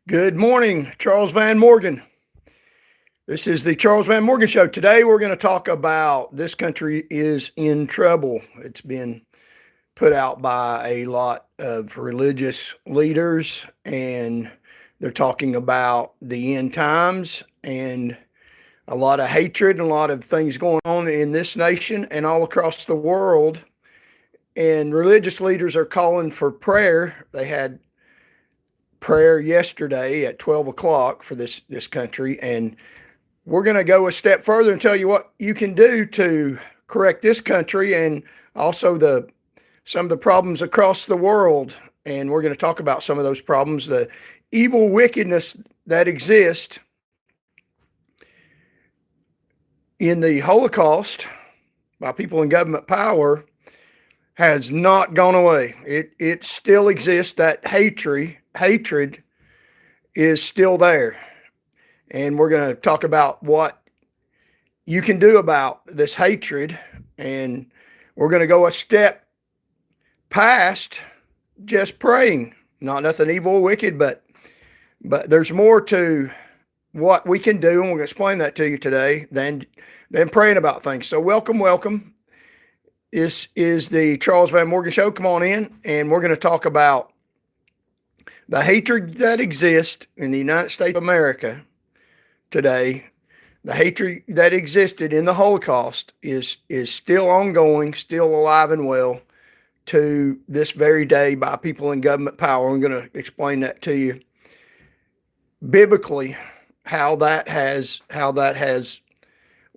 Good morning, Charles Van Morgan. This is the Charles Van Morgan Show. Today we're going to talk about this country is in trouble. It's been put out by a lot of religious leaders, and they're talking about the end times and a lot of hatred and a lot of things going on in this nation and all across the world. And religious leaders are calling for prayer. They had prayer yesterday at 12 o'clock for this country, and we're going to go a step further and tell you what you can do to correct this country and also some of the problems across the world. And we're going to talk about some of those problems, the evil wickedness that exists in the Holocaust by people in government power has not gone away. It still exists. That hatred is still there. And we're going to talk about what you can do about this hatred. And we're going to go a step past just praying. Not nothing evil or wicked, but there's more to what we can do, and we're going to explain that to you today than praying about things. So welcome. This is the Charles Van Morgan Show. Come on in, and we're going to talk about the hatred that exists in the United States of America today. The hatred that existed in the Holocaust is still ongoing, still alive and well to this very day by people in government power. I'm going to explain that to you biblically, how that has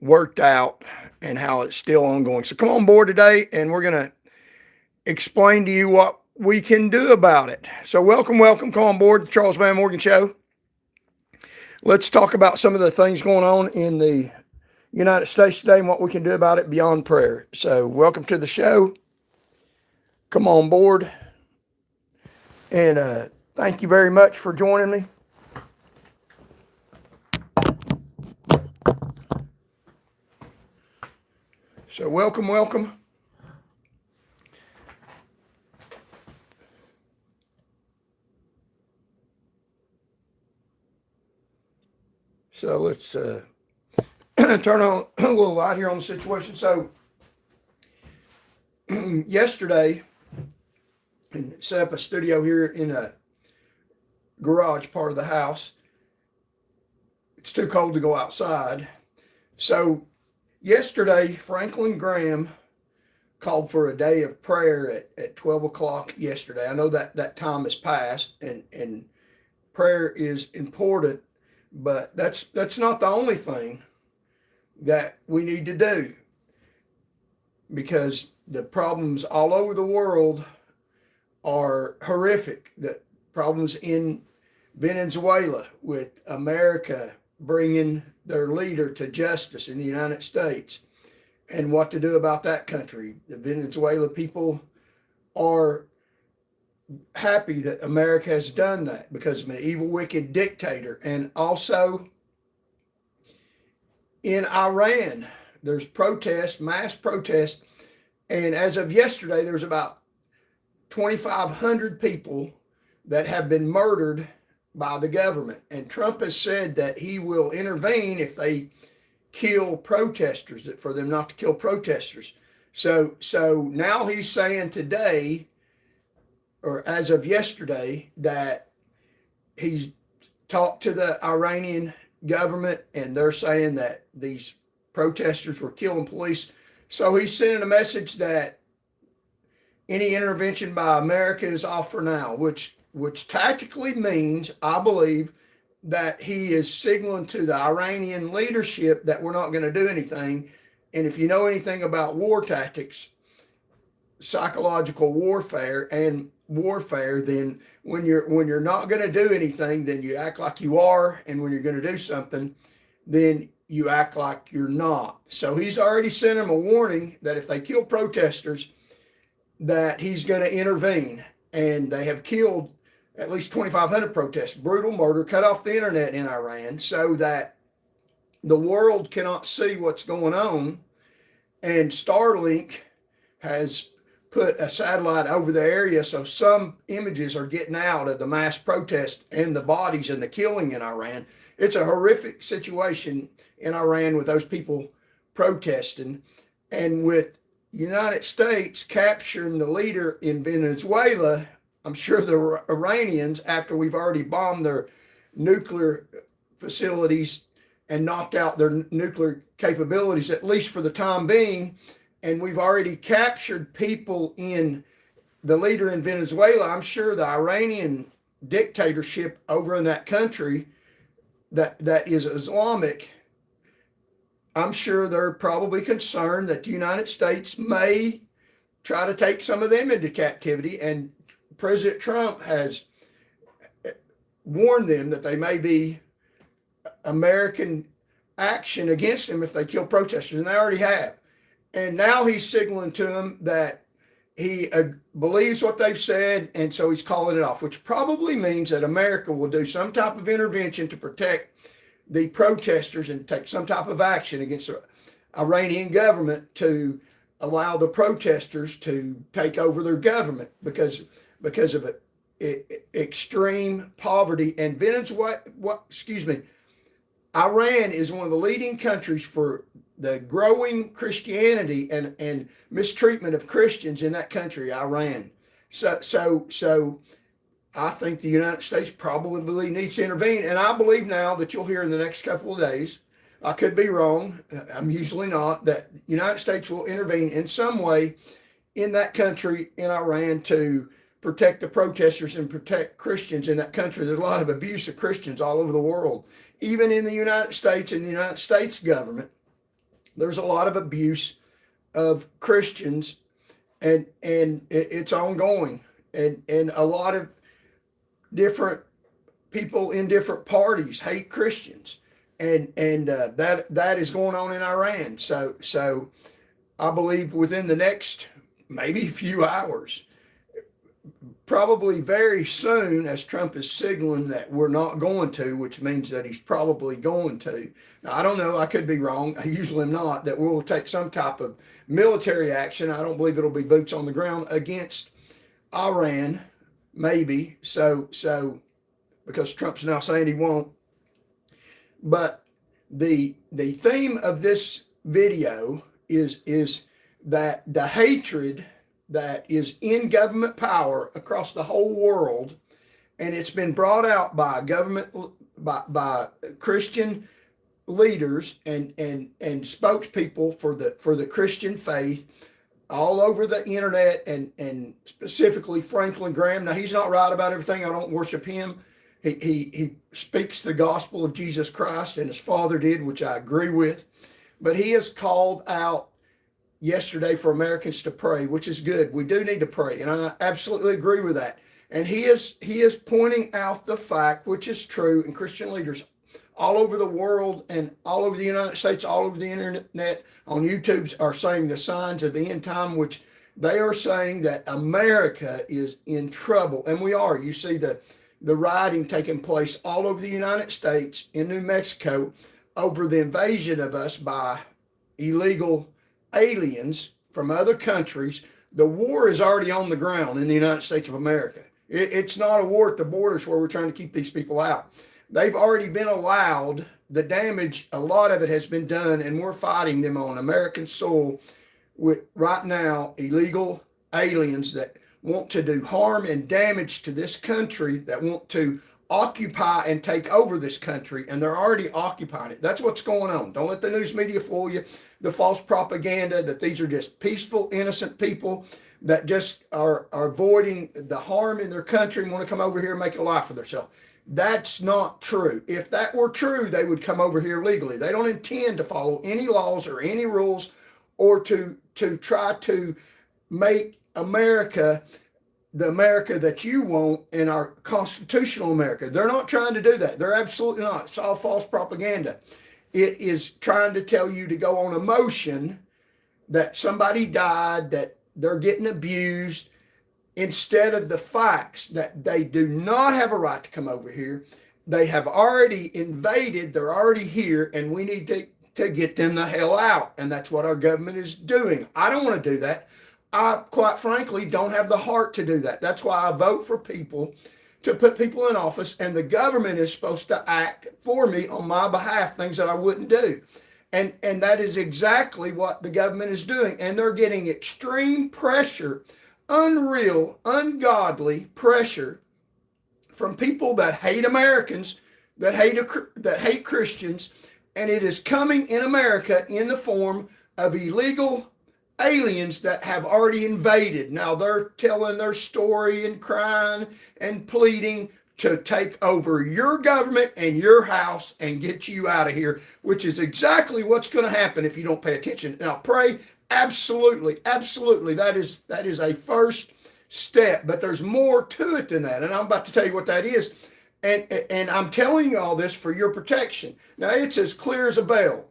worked out and how it's still ongoing. So come on board today, and we're going to explain to you what we can do about it. So welcome. Come on board the Charles Van Morgan Show. Let's talk about some of the things going on in the United States today and what we can do about it beyond prayer. So welcome to the show. Come on board. And thank you very much for joining me. So welcome. So let's turn on a little light here on the situation. So yesterday, and set up a studio here in a garage part of the house. It's too cold to go outside. So yesterday, Franklin Graham called for a day of prayer at 12 o'clock yesterday. I know that time has passed, and prayer is important, but that's not the only thing that we need to do, because the problems all over the world are horrific. The problems in Venezuela with America bringing their leader to justice in the United States, and what to do about that country. The Venezuela people are happy that America has done that because of an evil, wicked dictator. And also in Iran, there's protests, mass protests. And as of yesterday, there's about 2,500 people that have been murdered by the government. And Trump has said that he will intervene if they kill protesters, for them not to kill protesters. So now he's saying today, or as of yesterday, that he's talked to the Iranian government, and they're saying that these protesters were killing police. So he's sending a message that any intervention by America is off for now, which tactically means, I believe, that he is signaling to the Iranian leadership that we're not going to do anything. And if you know anything about war tactics, psychological warfare, then when you're not going to do anything, then you act like you are, and when you're going to do something, then you act like you're not. So he's already sent them a warning that if they kill protesters, that he's going to intervene. And they have killed at least 2,500 protests, brutal murder, cut off the internet in Iran so that the world cannot see what's going on. And Starlink has put a satellite over the area, so some images are getting out of the mass protest and the bodies and the killing in Iran. It's a horrific situation in Iran with those people protesting, and with United States capturing the leader in Venezuela. I'm sure the Iranians, after we've already bombed their nuclear facilities and knocked out their nuclear capabilities, at least for the time being, and we've already captured people in the leader in Venezuela, I'm sure the Iranian dictatorship over in that country that is Islamic, I'm sure they're probably concerned that the United States may try to take some of them into captivity. And President Trump has warned them that they may be American action against them if they kill protesters, and they already have. And now he's signaling to them that he believes what they've said, and so he's calling it off, which probably means that America will do some type of intervention to protect the protesters and take some type of action against the Iranian government to allow the protesters to take over their government because of extreme poverty. And Iran is one of the leading countries for the growing Christianity and mistreatment of Christians in that country, Iran. So I think the United States probably needs to intervene. And I believe now that you'll hear in the next couple of days, I could be wrong, I'm usually not, that the United States will intervene in some way in that country, in Iran, to protect the protesters and protect Christians in that country. There's a lot of abuse of Christians all over the world. Even in the United States, in the United States government, there's a lot of abuse of Christians, and it's ongoing. And a lot of different people in different parties hate Christians, and that is going on in Iran. So I believe within the next maybe few hours, probably very soon, as Trump is signaling that we're not going to, which means that he's probably going to. Now, I don't know, I could be wrong, I usually am not, that we'll take some type of military action. I don't believe it'll be boots on the ground against Iran, maybe, so because Trump's now saying he won't. But the theme of this video is that the hatred that is in government power across the whole world, and it's been brought out by government, by Christian leaders and spokespeople for the Christian faith all over the internet, and specifically Franklin Graham. Now, he's not right about everything. I don't worship him. He speaks the gospel of Jesus Christ, and his father did, which I agree with. But he has called out yesterday for Americans to pray, which is good. We do need to pray, and I absolutely agree with that. And he is pointing out the fact, which is true, and Christian leaders all over the world and all over the United States, all over the internet, on YouTube, are saying the signs of the end time, which they are saying that America is in trouble. And we are. You see the rioting taking place all over the United States, in New Mexico, over the invasion of us by illegal aliens from other countries. The war is already on the ground in the United States of America. It's not a war at the borders where we're trying to keep these people out. They've already been allowed. The damage, a lot of it has been done, and we're fighting them on American soil with, right now, illegal aliens that want to do harm and damage to this country, that want to occupy and take over this country, and they're already occupying it. That's what's going on. Don't let the news media fool you. The false propaganda that these are just peaceful, innocent people that just are avoiding the harm in their country and want to come over here and make a life for themselves. That's not true. If that were true, they would come over here legally. They don't intend to follow any laws or any rules, or to try to make America the America that you want in our constitutional America. They're not trying to do that. They're absolutely not. It's all false propaganda. It is trying to tell you to go on emotion, that somebody died, that they're getting abused, instead of the facts that they do not have a right to come over here. They have already invaded. They're already here, and we need to get them the hell out. And that's what our government is doing. I don't want to do that. I quite frankly don't have the heart to do that. That's why I vote for people to put people in office, and the government is supposed to act for me on my behalf, things that I wouldn't do. And that is exactly what the government is doing. And they're getting extreme pressure, unreal, ungodly pressure from people that hate Americans, that hate Christians, and it is coming in America in the form of illegal aliens that have already invaded. Now they're telling their story and crying and pleading to take over your government and your house and get you out of here, which is exactly what's going to happen if you don't pay attention. Now pray, absolutely, absolutely. That is a first step, but there's more to it than that. And I'm about to tell you what that is. And I'm telling you all this for your protection. Now it's as clear as a bell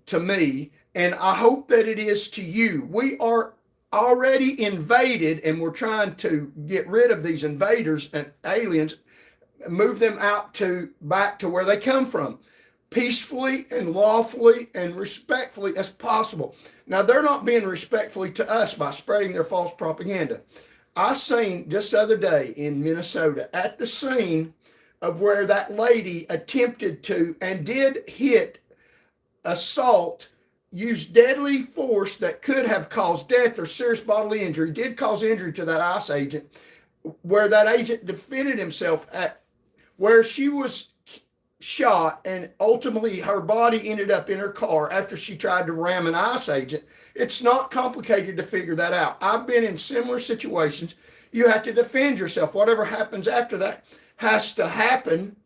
to me, and I hope that it is to you. We are already invaded, and we're trying to get rid of these invaders and aliens, move them back to where they come from, peacefully and lawfully and respectfully as possible. Now, they're not being respectfully to us by spreading their false propaganda. I seen just the other day in Minnesota at the scene of where that lady attempted to and did hit, assault, use deadly force that could have caused death or serious bodily injury, did cause injury to that ICE agent, where that agent defended himself at where she was shot, and ultimately her body ended up in her car after she tried to ram an ICE agent. It's not complicated to figure that out. I've been in similar situations. You have to defend yourself. Whatever happens after that has to happen,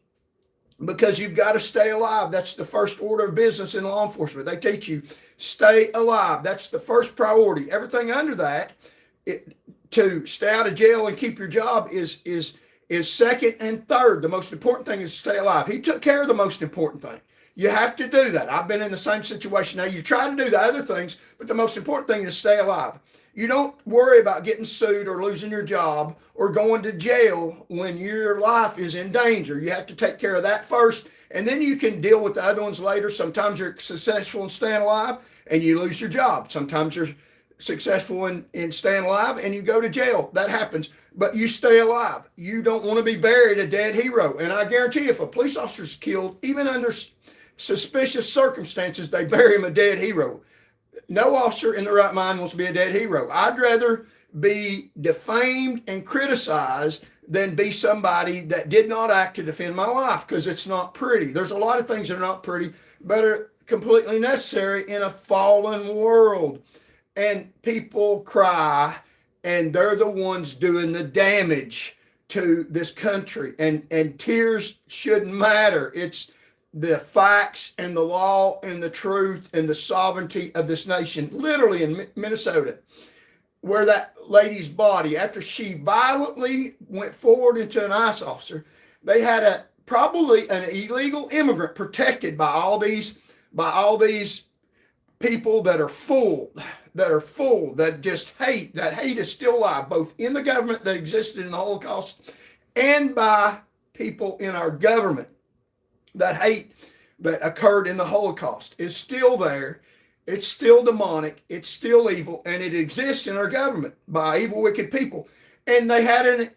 because you've got to stay alive. That's the first order of business in law enforcement. They teach you stay alive. That's the first priority. Everything under that, to stay out of jail and keep your job is second and third. The most important thing is to stay alive. He took care of the most important thing. You have to do that. I've been in the same situation. Now, you try to do the other things, but the most important thing is stay alive. You don't worry about getting sued or losing your job or going to jail when your life is in danger. You have to take care of that first, and then you can deal with the other ones later. Sometimes you're successful in staying alive and you lose your job. Sometimes you're successful in staying alive and you go to jail. That happens, but you stay alive. You don't want to be buried a dead hero. And I guarantee you, if a police officer is killed, even under suspicious circumstances, they bury him a dead hero. No officer in the right mind wants to be a dead hero. I'd rather be defamed and criticized than be somebody that did not act to defend my life, because it's not pretty. There's a lot of things that are not pretty, but are completely necessary in a fallen world. And people cry, and they're the ones doing the damage to this country. And tears shouldn't matter. It's the facts and the law and the truth and the sovereignty of this nation. Literally in Minnesota, where that lady's body, after she violently went forward into an ICE officer, they had probably an illegal immigrant protected by all these people that are full, that just hate. That hate is still alive, both in the government that existed in the Holocaust and by people in our government. That hate that occurred in the Holocaust is still there. It's still demonic. It's still evil, and it exists in our government by evil, wicked people. And they had an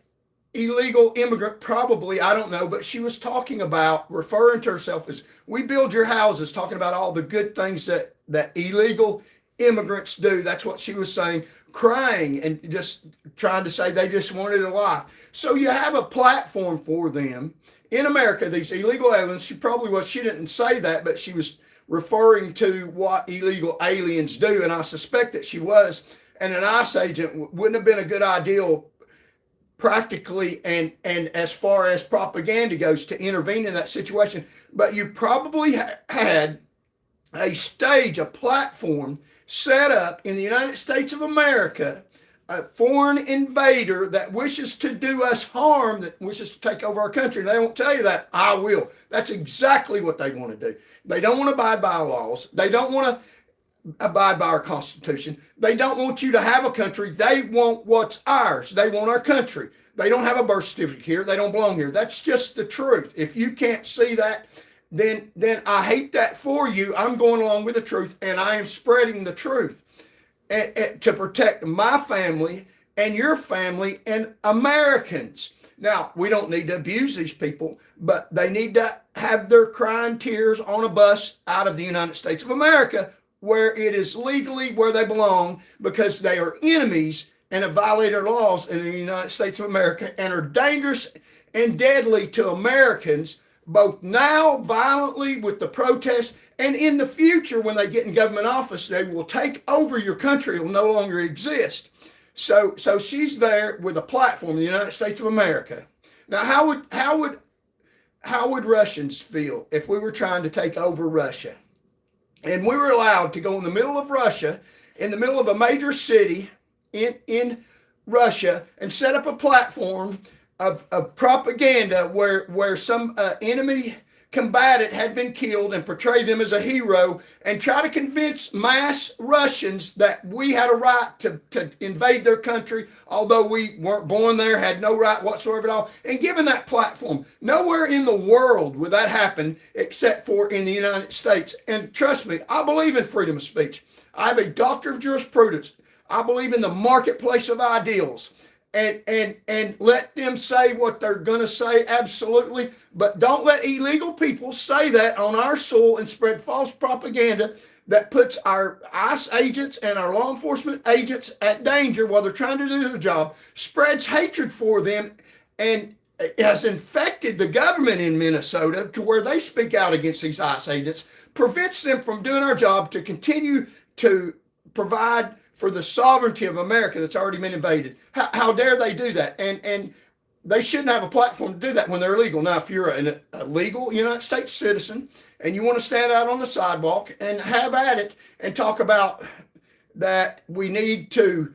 illegal immigrant, probably, I don't know, but she was talking about, referring to herself as, we build your houses, talking about all the good things that illegal immigrants do. That's what she was saying, crying and just trying to say they just wanted a life. So you have a platform for them. In America, these illegal aliens, she didn't say that, but she was referring to what illegal aliens do, and I suspect that she was. And an ICE agent wouldn't have been a good idea practically and as far as propaganda goes to intervene in that situation. But you probably had a stage, a platform set up in the United States of America, a foreign invader that wishes to do us harm, that wishes to take over our country. They won't tell you that. I will. That's exactly what they want to do. They don't want to abide by our laws. They don't want to abide by our Constitution. They don't want you to have a country. They want what's ours. They want our country. They don't have a birth certificate here. They don't belong here. That's just the truth. If you can't see that, then I hate that for you. I'm going along with the truth, and I am spreading the truth. to protect my family and your family and Americans. Now, we don't need to abuse these people, but they need to have their crying tears on a bus out of the United States of America, where it is legally where they belong, because they are enemies and have violated laws in the United States of America and are dangerous and deadly to Americans, both now violently with the protests, and in the future when they get in government office, they will take over your country. It will no longer exist. So she's there with a platform, the United States of America. Now, how would Russians feel if we were trying to take over Russia, and we were allowed to go in the middle of Russia, in the middle of a major city in Russia, and set up a platform of propaganda where some enemy combatant had been killed and portray them as a hero, and try to convince mass Russians that we had a right to invade their country, although we weren't born there, had no right whatsoever at all, and given that platform. Nowhere in the world would that happen except for in the United States. And trust me, I believe in freedom of speech. I have a doctorate of jurisprudence. I believe in the marketplace of ideals. And let them say what they're going to say, absolutely. But don't let illegal people say that on our soil and spread false propaganda that puts our ICE agents and our law enforcement agents at danger while they're trying to do their job, spreads hatred for them, and has infected the government in Minnesota to where they speak out against these ICE agents, prevents them from doing our job to continue to provide for the sovereignty of America that's already been invaded. How dare they do that? And they shouldn't have a platform to do that when they're illegal. Now, if you're a legal United States citizen and you want to stand out on the sidewalk and have at it and talk about that we need to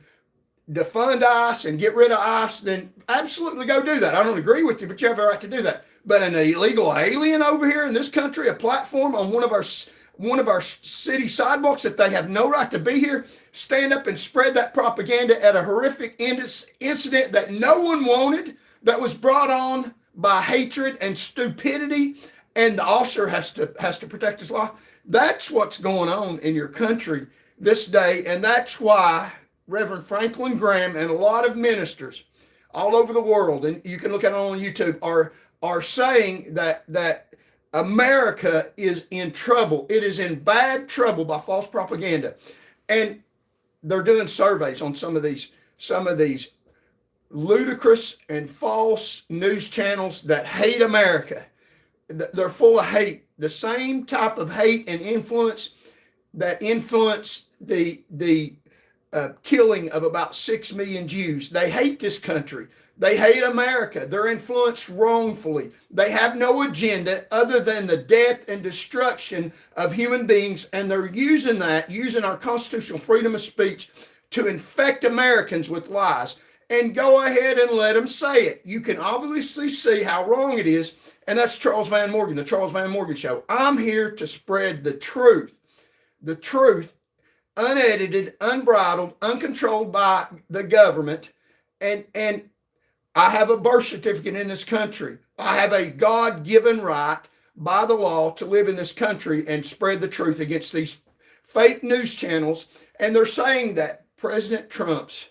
defund ICE and get rid of ICE, then absolutely go do that. I don't agree with you, but you have a right to do that. But an illegal alien over here in this country, a platform on one of our city sidewalks that they have no right to be here, stand up and spread that propaganda at a horrific incident that no one wanted, that was brought on by hatred and stupidity, and the officer has to protect his life. That's what's going on in your country this day, and that's why Reverend Franklin Graham and a lot of ministers all over the world, and you can look at it on YouTube, are saying that America is in trouble. It is in bad trouble by false propaganda. And they're doing surveys on some of these ludicrous and false news channels that hate America. They're full of hate, the same type of hate and influence that influenced the killing of about 6 million Jews. They hate this country. They hate America. They're influenced wrongfully. They have no agenda other than the death and destruction of human beings, and they're using our constitutional freedom of speech to infect Americans with lies. And go ahead and let them say it. You can obviously see how wrong it is, and that's Charles Van Morgan, the Charles Van Morgan Show. I'm here to spread the truth, unedited, unbridled, uncontrolled by the government, and I have a birth certificate in this country. I have a God-given right by the law to live in this country and spread the truth against these fake news channels. And they're saying that President Trump's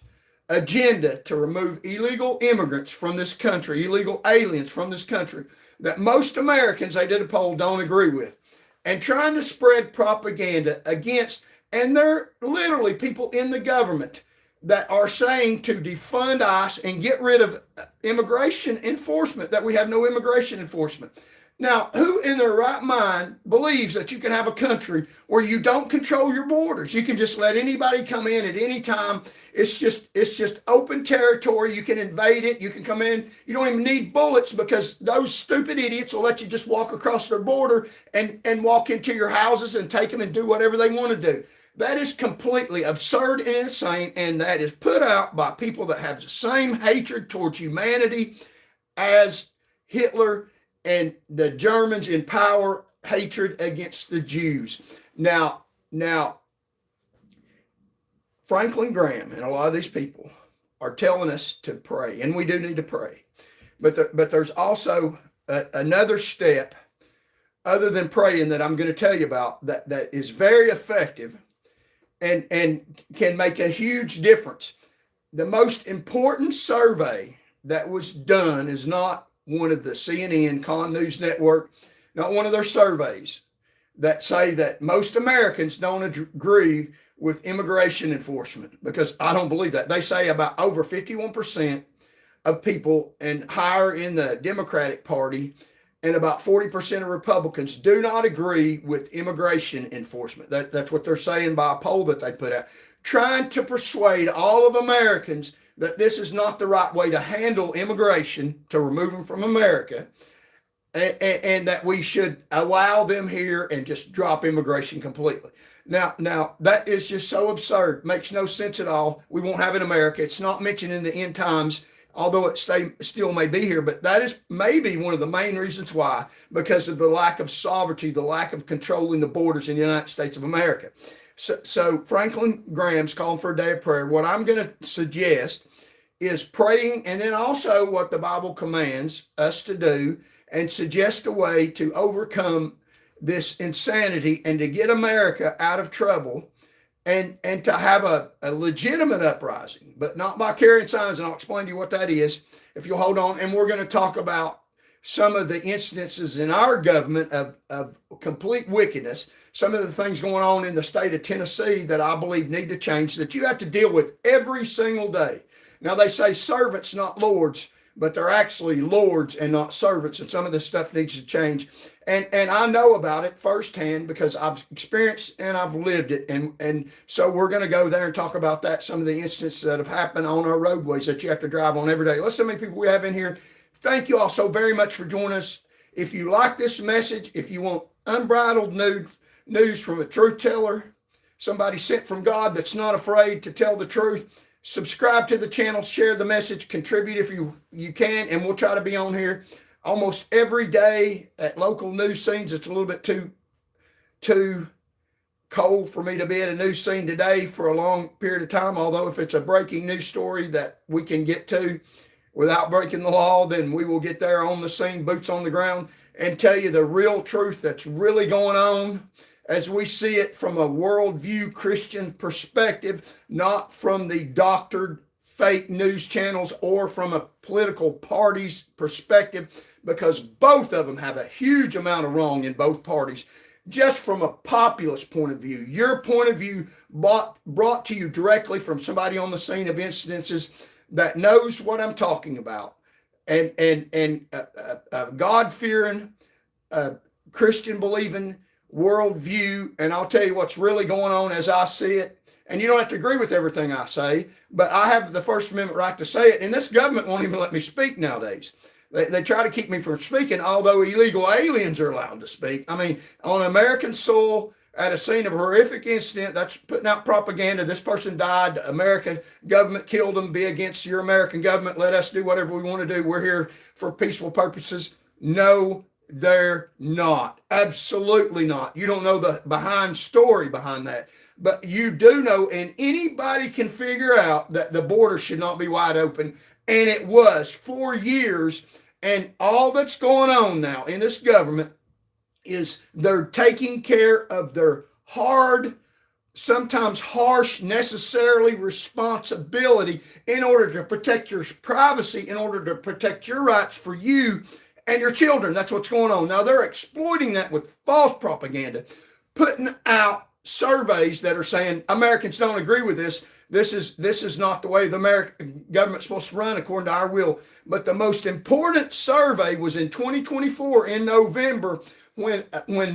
agenda to remove illegal immigrants from this country, illegal aliens from this country, that most Americans, they did a poll, don't agree with, and trying to spread propaganda against, and they're literally people in the government that are saying to defund ICE and get rid of immigration enforcement, that we have no immigration enforcement. Now, who in their right mind believes that you can have a country where you don't control your borders? You can just let anybody come in at any time. It's just open territory. You can invade it. You can come in. You don't even need bullets, because those stupid idiots will let you just walk across their border and walk into your houses and take them and do whatever they want to do. That is completely absurd and insane, and that is put out by people that have the same hatred towards humanity as Hitler and the Germans in power, hatred against the Jews. Now, Franklin Graham and a lot of these people are telling us to pray, and we do need to pray. But there's also another step other than praying that I'm going to tell you about that is very effective. and can make a huge difference. The most important survey that was done is not one of the CNN, Con News Network, not one of their surveys that say that most Americans don't agree with immigration enforcement, because I don't believe that. They say about over 51% of people and higher in the Democratic Party and about 40% of Republicans do not agree with immigration enforcement. That's what they're saying by a poll that they put out, trying to persuade all of Americans that this is not the right way to handle immigration, to remove them from America, and that we should allow them here and just drop immigration completely. Now that is just so absurd. Makes no sense at all. We won't have it in America. It's not mentioned in the end times, although it still may be here. But that is maybe one of the main reasons why, because of the lack of sovereignty, the lack of controlling the borders in the United States of America. So Franklin Graham's calling for a day of prayer. What I'm going to suggest is praying, and then also what the Bible commands us to do, and suggest a way to overcome this insanity and to get America out of trouble, and to have a legitimate uprising, but not by carrying signs. And I'll explain to you what that is if you'll hold on. And we're going to talk about some of the instances in our government of complete wickedness, some of the things going on in the state of Tennessee that I believe need to change, that you have to deal with every single day. Now, they say servants, not lords, but they're actually lords and not servants. And some of this stuff needs to change. And I know about it firsthand because I've experienced and I've lived it. And so we're going to go there and talk about that, some of the instances that have happened on our roadways that you have to drive on every day. Let's see how many people we have in here. Thank you all so very much for joining us. If you like this message, if you want unbridled news from a truth teller, somebody sent from God that's not afraid to tell the truth, subscribe to the channel, share the message, contribute if you can, and we'll try to be on here almost every day at local news scenes. It's a little bit too cold for me to be at a news scene today for a long period of time, although if it's a breaking news story that we can get to without breaking the law, then we will get there on the scene, boots on the ground, and tell you the real truth that's really going on as we see it from a worldview Christian perspective, not from the doctored fake news channels or from a political party's perspective, because both of them have a huge amount of wrong in both parties. Just from a populist point of view, your point of view brought to you directly from somebody on the scene of instances that knows what I'm talking about, and God-fearing, Christian believing worldview. And I'll tell you what's really going on as I see it. And you don't have to agree with everything I say, but I have the First Amendment right to say it. And this government won't even let me speak nowadays. They try to keep me from speaking, although illegal aliens are allowed to speak. I mean, on American soil, at a scene of a horrific incident, that's putting out propaganda. This person died. The American government killed them. Be against your American government. Let us do whatever we want to do. We're here for peaceful purposes. No, they're not. Absolutely not. You don't know the story behind that. But you do know, and anybody can figure out that the border should not be wide open. And it was for years. And all that's going on now in this government is they're taking care of their hard, sometimes harsh, necessarily responsibility in order to protect your privacy, in order to protect your rights for you and your children. That's what's going on. Now they're exploiting that with false propaganda, putting out surveys that are saying Americans don't agree with this. This is not the way the American government's supposed to run according to our will. But the most important survey was in 2024 in November, when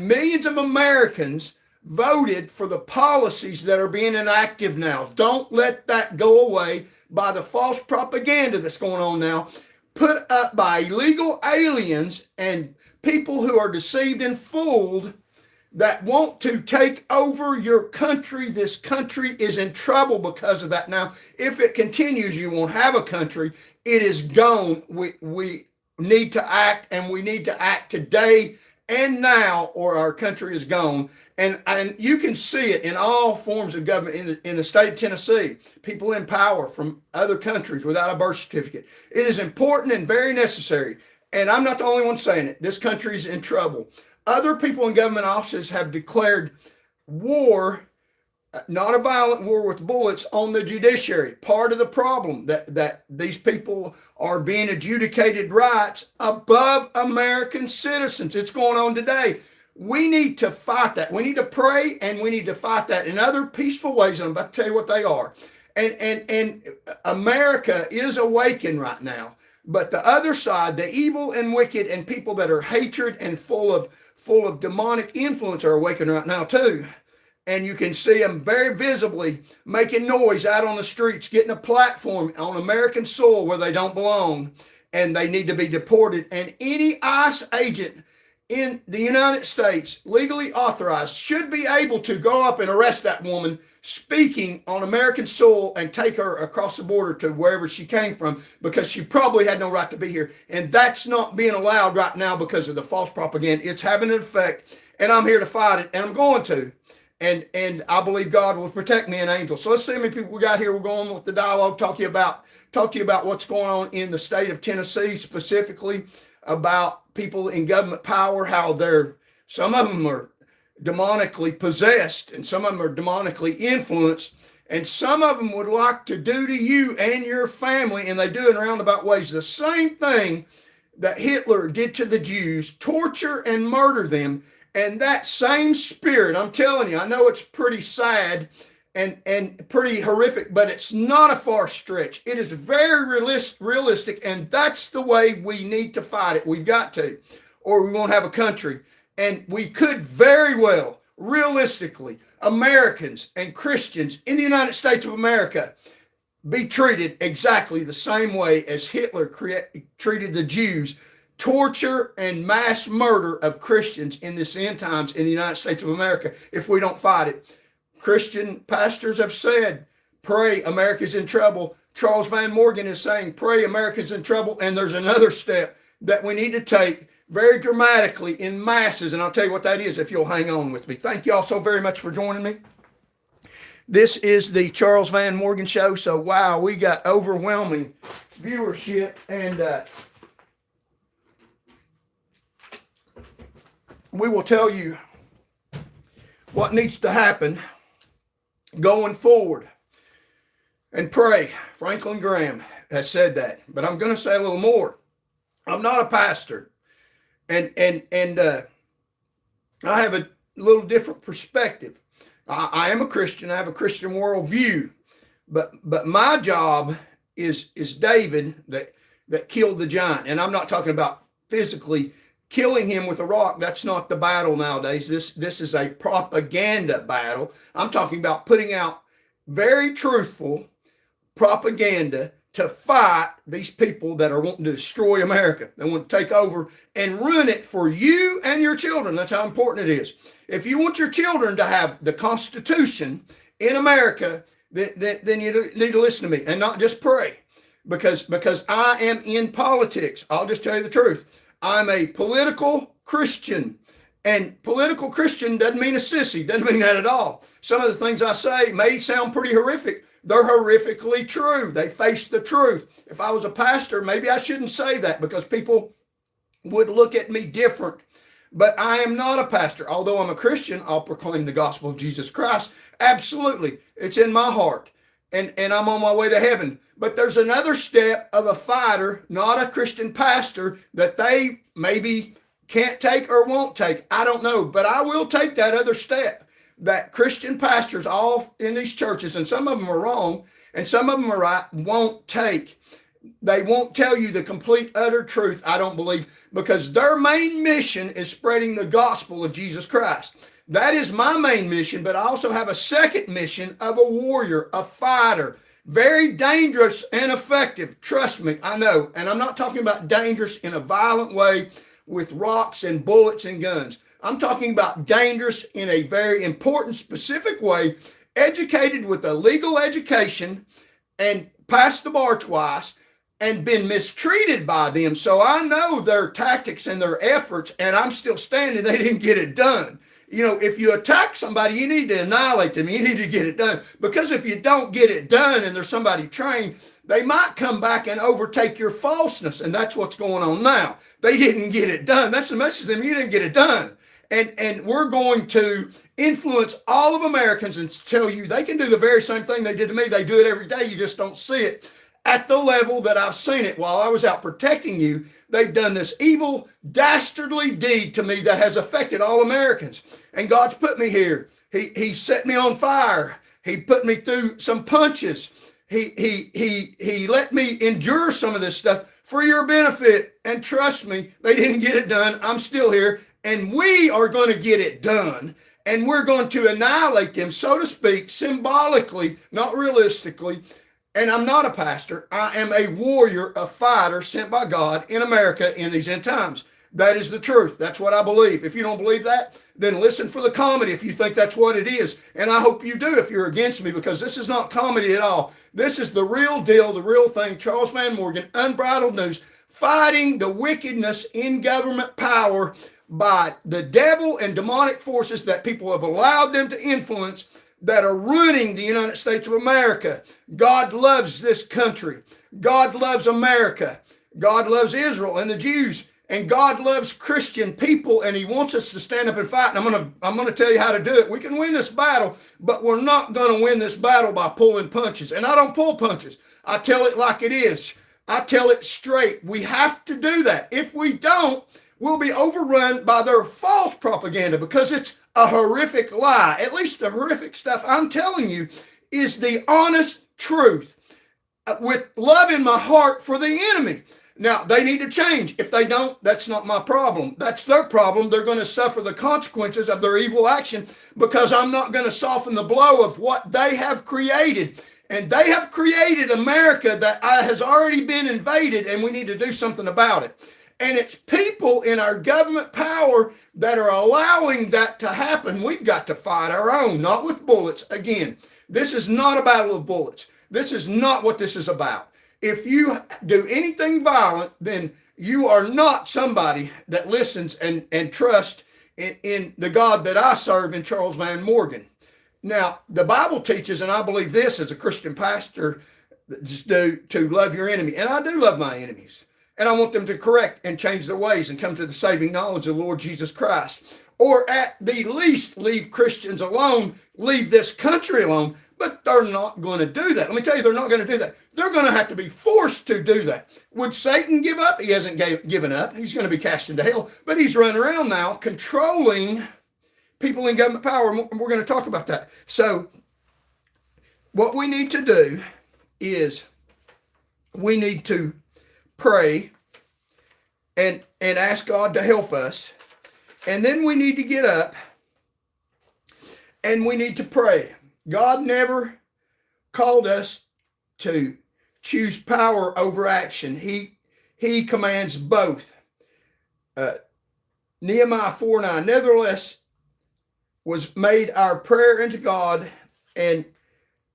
millions of Americans voted for the policies that are being enacted now. Don't let that go away by the false propaganda that's going on now, put up by illegal aliens and people who are deceived and fooled that want to take over your country. This country is in trouble because of that. Now, if it continues, you won't have a country. It is gone. We need to act, and we need to act today and now, or our country is gone. And you can see it in all forms of government in the state of Tennessee. People in power from other countries without a birth certificate. It is important and very necessary. And I'm not the only one saying it. This country is in trouble. Other people in government offices have declared war not a violent war with bullets on the judiciary. Part of the problem that these people are being adjudicated rights above American citizens. It's going on today. We need to fight that. We need to pray, and we need to fight that in other peaceful ways. And I'm about to tell you what they are. And America is awakened right now. But the other side, the evil and wicked and people that are hatred and full of demonic influence are awakened right now too. And you can see them very visibly making noise out on the streets, getting a platform on American soil where they don't belong, and they need to be deported. And any ICE agent in the United States, legally authorized, should be able to go up and arrest that woman speaking on American soil and take her across the border to wherever she came from, because she probably had no right to be here. And that's not being allowed right now because of the false propaganda. It's having an effect, and I'm here to fight it, and I'm going to. And I believe God will protect me and angels. So let's see how many people we got here. We're going with the dialogue, talk to you about what's going on in the state of Tennessee, specifically about people in government power, how some of them are demonically possessed, and some of them are demonically influenced, and some of them would like to do to you and your family, and they do in roundabout ways the same thing that Hitler did to the Jews, torture and murder them. And that same spirit, I'm telling you, I know it's pretty sad and pretty horrific, but it's not a far stretch. It is very realistic, and that's the way we need to fight it. We've got to, or we won't have a country. And we could very well, realistically, Americans and Christians in the United States of America be treated exactly the same way as Hitler treated the Jews. Torture and mass murder of Christians in this end times in the United States of America if we don't fight it. Christian pastors have said, pray, America's in trouble. Charles Van Morgan is saying, pray, America's in trouble. And there's another step that we need to take very dramatically in masses. And I'll tell you what that is if you'll hang on with me. Thank you all so very much for joining me. This is the Charles Van Morgan Show. So, wow, we got overwhelming viewership, and we will tell you what needs to happen going forward. And pray. Franklin Graham has said that. But I'm going to say a little more. I'm not a pastor. And I have a little different perspective. I am a Christian. I have a Christian worldview. But my job is David that killed the giant. And I'm not talking about physically killing him with a rock. That's not the battle nowadays. This is a propaganda battle. I'm talking about putting out very truthful propaganda to fight these people that are wanting to destroy America. They want to take over and ruin it for you and your children. That's how important it is. If you want your children to have the Constitution in America, then you need to listen to me and not just pray. Because I am in politics. I'll just tell you the truth. I'm a political Christian, and political Christian doesn't mean a sissy, doesn't mean that at all. Some of the things I say may sound pretty horrific. They're horrifically true. They face the truth. If I was a pastor, maybe I shouldn't say that because people would look at me different. But I am not a pastor. Although I'm a Christian, I'll proclaim the gospel of Jesus Christ. Absolutely. It's in my heart. And I'm on my way to heaven. But there's another step of a fighter, not a Christian pastor, that they maybe can't take or won't take. I don't know. But I will take that other step that Christian pastors all in these churches, and some of them are wrong and some of them are right, won't take. They won't tell you the complete, utter truth, I don't believe, because their main mission is spreading the gospel of Jesus Christ. That is my main mission, but I also have a second mission of a warrior, a fighter. Very dangerous and effective. Trust me, I know. And I'm not talking about dangerous in a violent way with rocks and bullets and guns. I'm talking about dangerous in a very important, specific way, educated with a legal education and passed the bar twice and been mistreated by them. So I know their tactics and their efforts, and I'm still standing. They didn't get it done. You know, if you attack somebody, you need to annihilate them. You need to get it done. Because if you don't get it done and there's somebody trained, they might come back and overtake your falseness. And that's what's going on now. They didn't get it done. That's the message to them. You didn't get it done. And we're going to influence all of Americans and tell you they can do the very same thing they did to me. They do it every day. You just don't see it at the level that I've seen it. While I was out protecting you, they've done this evil, dastardly deed to me that has affected all Americans. And God's put me here. He set me on fire. He put me through some punches. He let me endure some of this stuff for your benefit. And trust me, they didn't get it done. I'm still here. And we are going to get it done. And we're going to annihilate them, so to speak, symbolically, not realistically. And I'm not a pastor. I am a warrior, a fighter sent by God in America in these end times. That is the truth. That's what I believe. If you don't believe that, then listen for the comedy if you think that's what it is. And I hope you do if you're against me, because this is not comedy at all. This is the real deal, the real thing. Charles Van Morgan, Unbridled News, fighting the wickedness in government power by the devil and demonic forces that people have allowed them to influence, that are ruining the United States of America. God loves this country. God loves America. God loves Israel and the Jews. And God loves Christian people, and he wants us to stand up and fight. And I'm gonna tell you how to do it. We can win this battle, but we're not going to win this battle by pulling punches. And I don't pull punches. I tell it like it is. I tell it straight. We have to do that. If we don't, we'll be overrun by their false propaganda, because it's a horrific lie. At least the horrific stuff I'm telling you is the honest truth, with love in my heart for the enemy. Now, they need to change. If they don't, that's not my problem. That's their problem. They're going to suffer the consequences of their evil action, because I'm not going to soften the blow of what they have created. And they have created America that has already been invaded, and we need to do something about it. And it's people in our government power that are allowing that to happen. We've got to fight our own, not with bullets. Again, this is not a battle of bullets. This is not what this is about. If you do anything violent, then you are not somebody that listens and trusts in the God that I serve in Charles Van Morgan. Now, the Bible teaches, and I believe this as a Christian pastor, just to love your enemy. And I do love my enemies. And I want them to correct and change their ways and come to the saving knowledge of the Lord Jesus Christ. Or at the least, leave Christians alone, leave this country alone. But they're not going to do that. Let me tell you, they're not going to do that. They're going to have to be forced to do that. Would Satan give up? He hasn't given up. He's going to be cast into hell. But he's running around now controlling people in government power. We're going to talk about that. So what we need to do is we need to pray and ask God to help us. And then we need to get up and we need to pray. God never called us to choose power over action. He commands both. Nehemiah 4:9, nevertheless was made our prayer unto God, and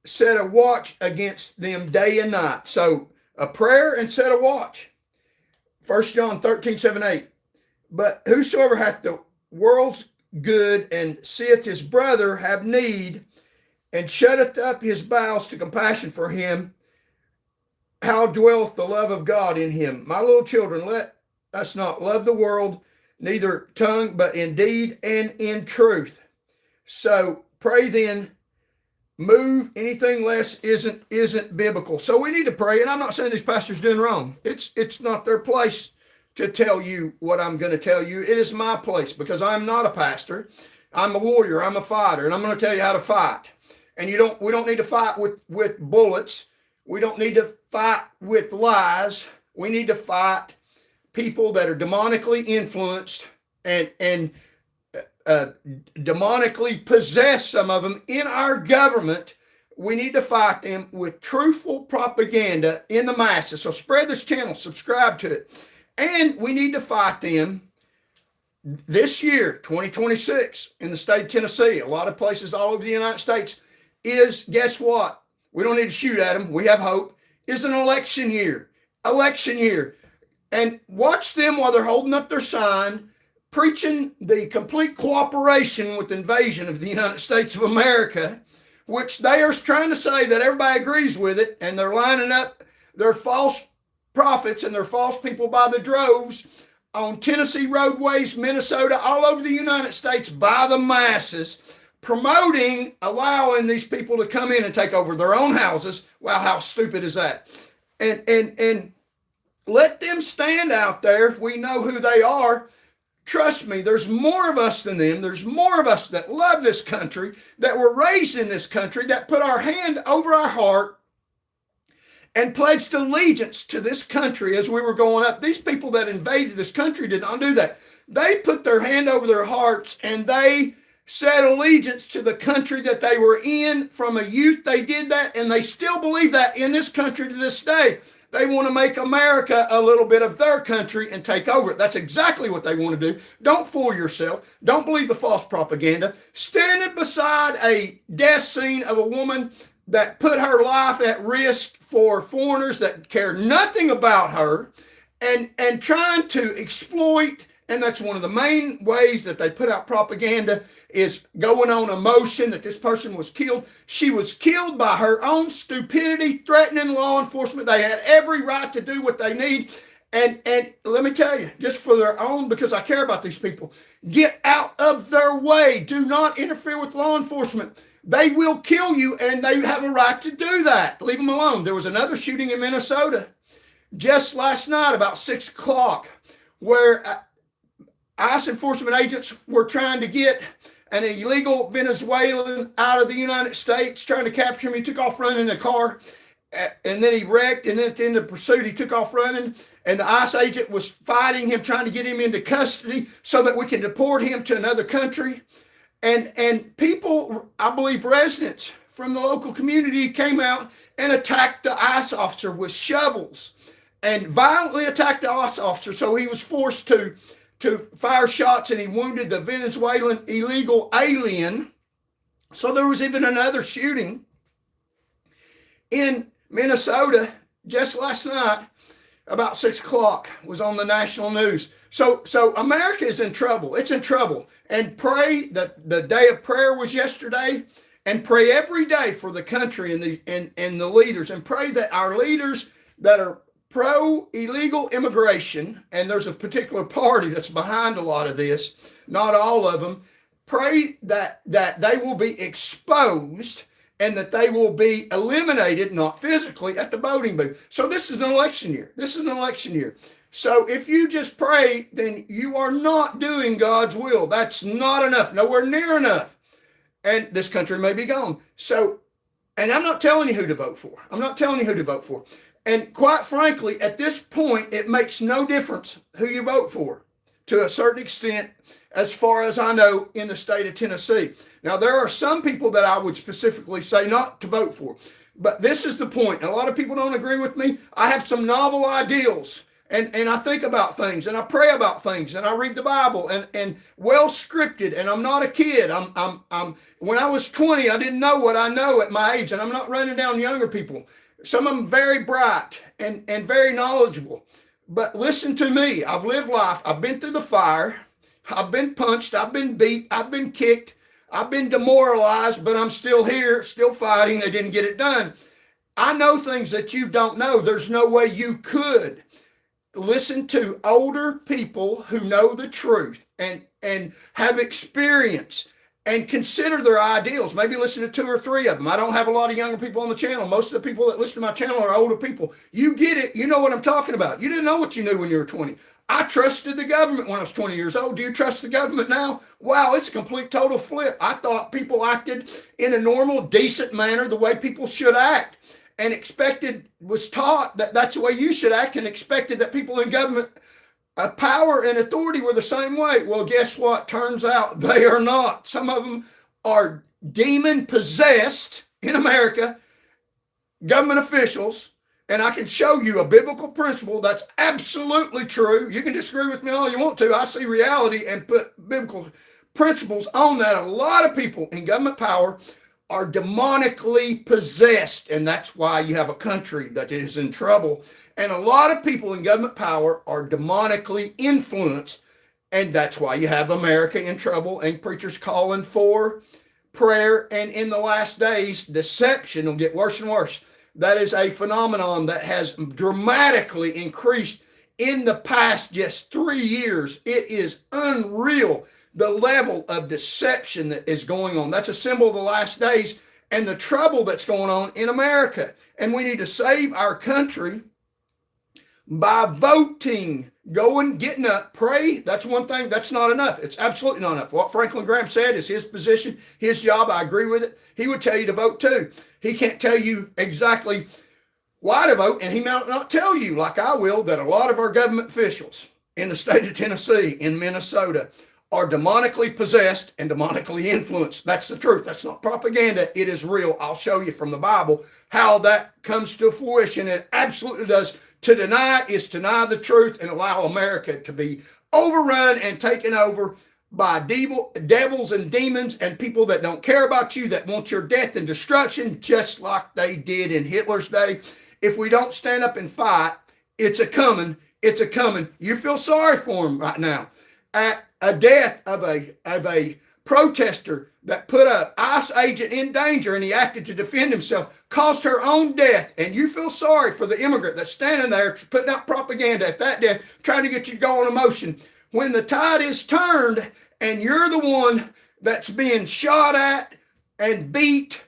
set a watch against them day and night. So a prayer and set a watch. 1 John 13:7-8. But whosoever hath the world's good, and seeth his brother have need, and shutteth up his bowels to compassion for him, how dwelleth the love of God in him? My little children, let us not love the world, neither tongue, but in deed and in truth. So pray then. Move. Anything less isn't biblical. So we need to pray. And I'm not saying these pastors doing wrong. It's not their place to tell you what I'm going to tell you. It is my place, because I'm not a pastor. I'm a warrior. I'm a fighter, and I'm going to tell you how to fight. And we don't need to fight with bullets. We don't need to fight with lies. We need to fight people that are demonically influenced and demonically possessed, some of them, in our government. We need to fight them with truthful propaganda in the masses. So spread this channel, subscribe to it. And we need to fight them this year, 2026, in the state of Tennessee, a lot of places all over the United States, is, guess what? We don't need to shoot at them. We have hope. Is an election year. Election year. And watch them while they're holding up their sign, preaching the complete cooperation with the invasion of the United States of America, which they are trying to say that everybody agrees with it, and they're lining up their false prophets and their false people by the droves on Tennessee roadways, Minnesota, all over the United States by the masses, promoting allowing these people to come in and take over their own houses. Wow, how stupid is that? And let them stand out there. We know who they are. Trust me, there's more of us than them. There's more of us that love this country, that were raised in this country, that put our hand over our heart and pledged allegiance to this country as we were going up. These people that invaded this country did not do that. They put their hand over their hearts and they said allegiance to the country that they were in. From a youth, they did that, and they still believe that in this country to this day. They want to make America a little bit of their country and take over it. That's exactly what they want to do. Don't fool yourself. Don't believe the false propaganda. Standing beside a death scene of a woman that put her life at risk for foreigners that care nothing about her, and trying to exploit. And that's one of the main ways that they put out propaganda, is going on emotion that this person was killed. She was killed by her own stupidity, threatening law enforcement. They had every right to do what they need. And let me tell you, just for their own, because I care about these people, get out of their way. Do not interfere with law enforcement. They will kill you, and they have a right to do that. Leave them alone. There was another shooting in Minnesota just last night about 6 o'clock where ICE enforcement agents were trying to get an illegal Venezuelan out of the United States, trying to capture him. He took off running in the car, and then he wrecked, and then at the end of the pursuit, he took off running, and the ICE agent was fighting him, trying to get him into custody so that we can deport him to another country. And people, I believe residents from the local community, came out and attacked the ICE officer with shovels and violently attacked the ICE officer, so he was forced to fire shots, and he wounded the Venezuelan illegal alien. So there was even another shooting in Minnesota just last night about 6 o'clock, was on the national news. So America is in trouble. It's in trouble. And pray that the day of prayer was yesterday, and pray every day for the country and the leaders, and pray that our leaders that are pro-illegal immigration, and there's a particular party that's behind a lot of this, not all of them, pray that they will be exposed and that they will be eliminated, not physically, at the voting booth. So this is an election year. This is an election year. So if you just pray, then you are not doing God's will. That's not enough, nowhere near enough. And this country may be gone. So, and I'm not telling you who to vote for. I'm not telling you who to vote for. And quite frankly, at this point, it makes no difference who you vote for, to a certain extent, as far as I know, in the state of Tennessee. Now, there are some people that I would specifically say not to vote for. But this is the point. A lot of people don't agree with me. I have some novel ideals, and I think about things, and I pray about things, and I read the Bible, and well scripted, and I'm not a kid. When I was 20, I didn't know what I know at my age, and I'm not running down younger people. Some of them very bright and very knowledgeable. But listen to me. I've lived life. I've been through the fire. I've been punched. I've been beat. I've been kicked. I've been demoralized, but I'm still here, still fighting. They didn't get it done. I know things that you don't know. There's no way you could. Listen to older people who know the truth and have experience, and consider their ideals. Maybe listen to 2 or 3 of them. I don't have a lot of younger people on the channel. Most of the people that listen to my channel are older people. You get it. You know what I'm talking about. You didn't know what you knew when you were 20. I trusted the government when I was 20 years old. Do you trust the government now? Wow, it's a complete total flip. I thought people acted in a normal, decent manner, the way people should act, and was taught that that's the way you should act, and expected that people in government power and authority were the same way. Well, guess what? Turns out they are not. Some of them are demon possessed in America, government officials, and I can show you a biblical principle that's absolutely true. You can disagree with me all you want to. I see reality and put biblical principles on that. A lot of people in government power are demonically possessed, and that's why you have a country that is in trouble. And a lot of people in government power are demonically influenced, and that's why you have America in trouble, and preachers calling for prayer. And in the last days, deception will get worse and worse. That is a phenomenon that has dramatically increased in the past just 3 years. It is unreal the level of deception that is going on. That's a symbol of the last days and the trouble that's going on in America. And we need to save our country by voting, going, getting up, pray. That's one thing. That's not enough. It's absolutely not enough. What Franklin Graham said is his position, his job. I agree with it. He would tell you to vote too. He can't tell you exactly why to vote, and he might not tell you, like I will, that a lot of our government officials in the state of Tennessee, in Minnesota, are demonically possessed and demonically influenced. That's the truth. That's not propaganda. It is real. I'll show you from the Bible how that comes to fruition. It absolutely does. To deny is to deny the truth and allow America to be overrun and taken over by devils and demons and people that don't care about you, that want your death and destruction, just like they did in Hitler's day. If we don't stand up and fight, it's a coming. It's a coming. You feel sorry for them right now. At a death of a protester that put an ICE agent in danger and he acted to defend himself, caused her own death, and you feel sorry for the immigrant that's standing there putting out propaganda at that death, trying to get you to go on emotion. When the tide is turned and you're the one that's being shot at and beat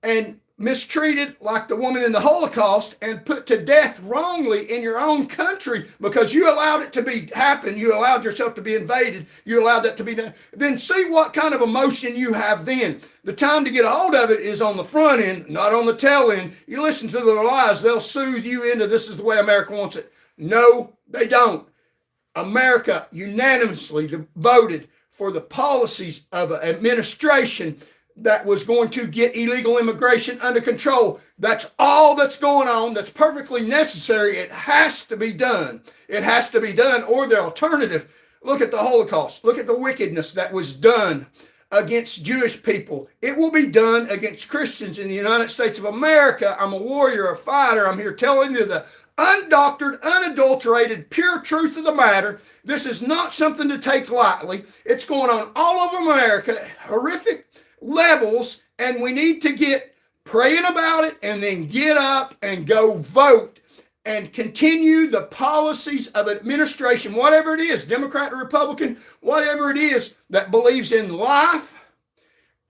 and mistreated like the woman in the Holocaust and put to death wrongly in your own country because you allowed it to happen, you allowed yourself to be invaded, you allowed that to be done, then see what kind of emotion you have then. The time to get a hold of it is on the front end, not on the tail end. You listen to their lies, they'll soothe you into this is the way America wants it. No, they don't. America unanimously voted for the policies of an administration that was going to get illegal immigration under control. That's all that's going on. That's perfectly necessary. It has to be done. It has to be done, or the alternative. Look at the Holocaust. Look at the wickedness that was done against Jewish people. It will be done against Christians in the United States of America. I'm a warrior, a fighter. I'm here telling you the undoctored, unadulterated, pure truth of the matter. This is not something to take lightly. It's going on all over America. Horrific levels, and we need to get praying about it and then get up and go vote and continue the policies of administration, whatever it is, Democrat or Republican, whatever it is that believes in life,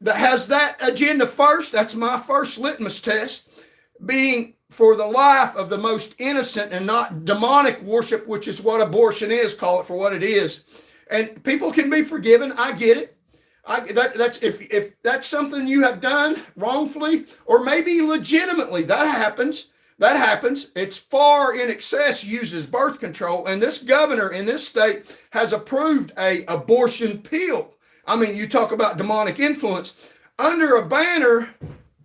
that has that agenda first. That's my first litmus test, being for the life of the most innocent and not demonic worship, which is what abortion is. Call it for what it is. And people can be forgiven. I get it. That's if that's something you have done wrongfully or maybe legitimately, that happens. That happens. It's far in excess uses birth control, and this governor in this state has approved a abortion pill. I mean, you talk about demonic influence under a banner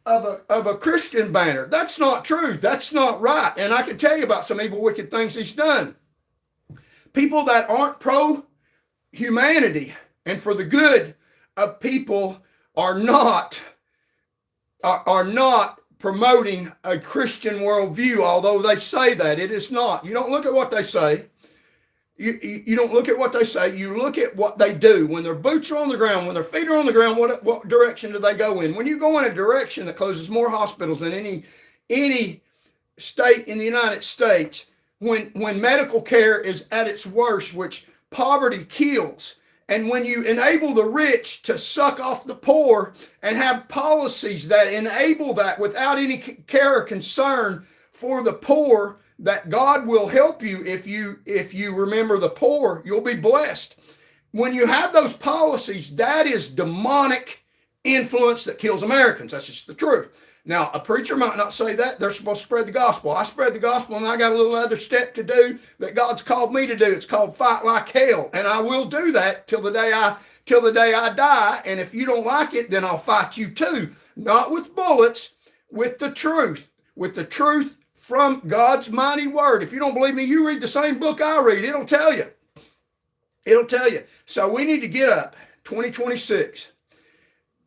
of a Christian banner. That's not true. That's not right. And I can tell you about some evil, wicked things he's done. People that aren't pro humanity and for the good of people are not promoting a Christian worldview, although they say that. It is not. You don't look at what they say. You don't look at what they say. You look at what they do. When their boots are on the ground, when their feet are on the ground, what direction do they go in? When you go in a direction that closes more hospitals than any state in the United States, when medical care is at its worst, which poverty kills, and when you enable the rich to suck off the poor and have policies that enable that without any care or concern for the poor, that God will help you if you remember the poor, you'll be blessed. When you have those policies, that is demonic influence that kills Americans. That's just the truth. Now, a preacher might not say that. They're supposed to spread the gospel. I spread the gospel, and I got a little other step to do that God's called me to do. It's called fight like hell, and I will do that till the day I die. And if you don't like it, then I'll fight you too. Not with bullets, with the truth from God's mighty word. If you don't believe me, you read the same book I read. It'll tell you. It'll tell you. So we need to get up 2026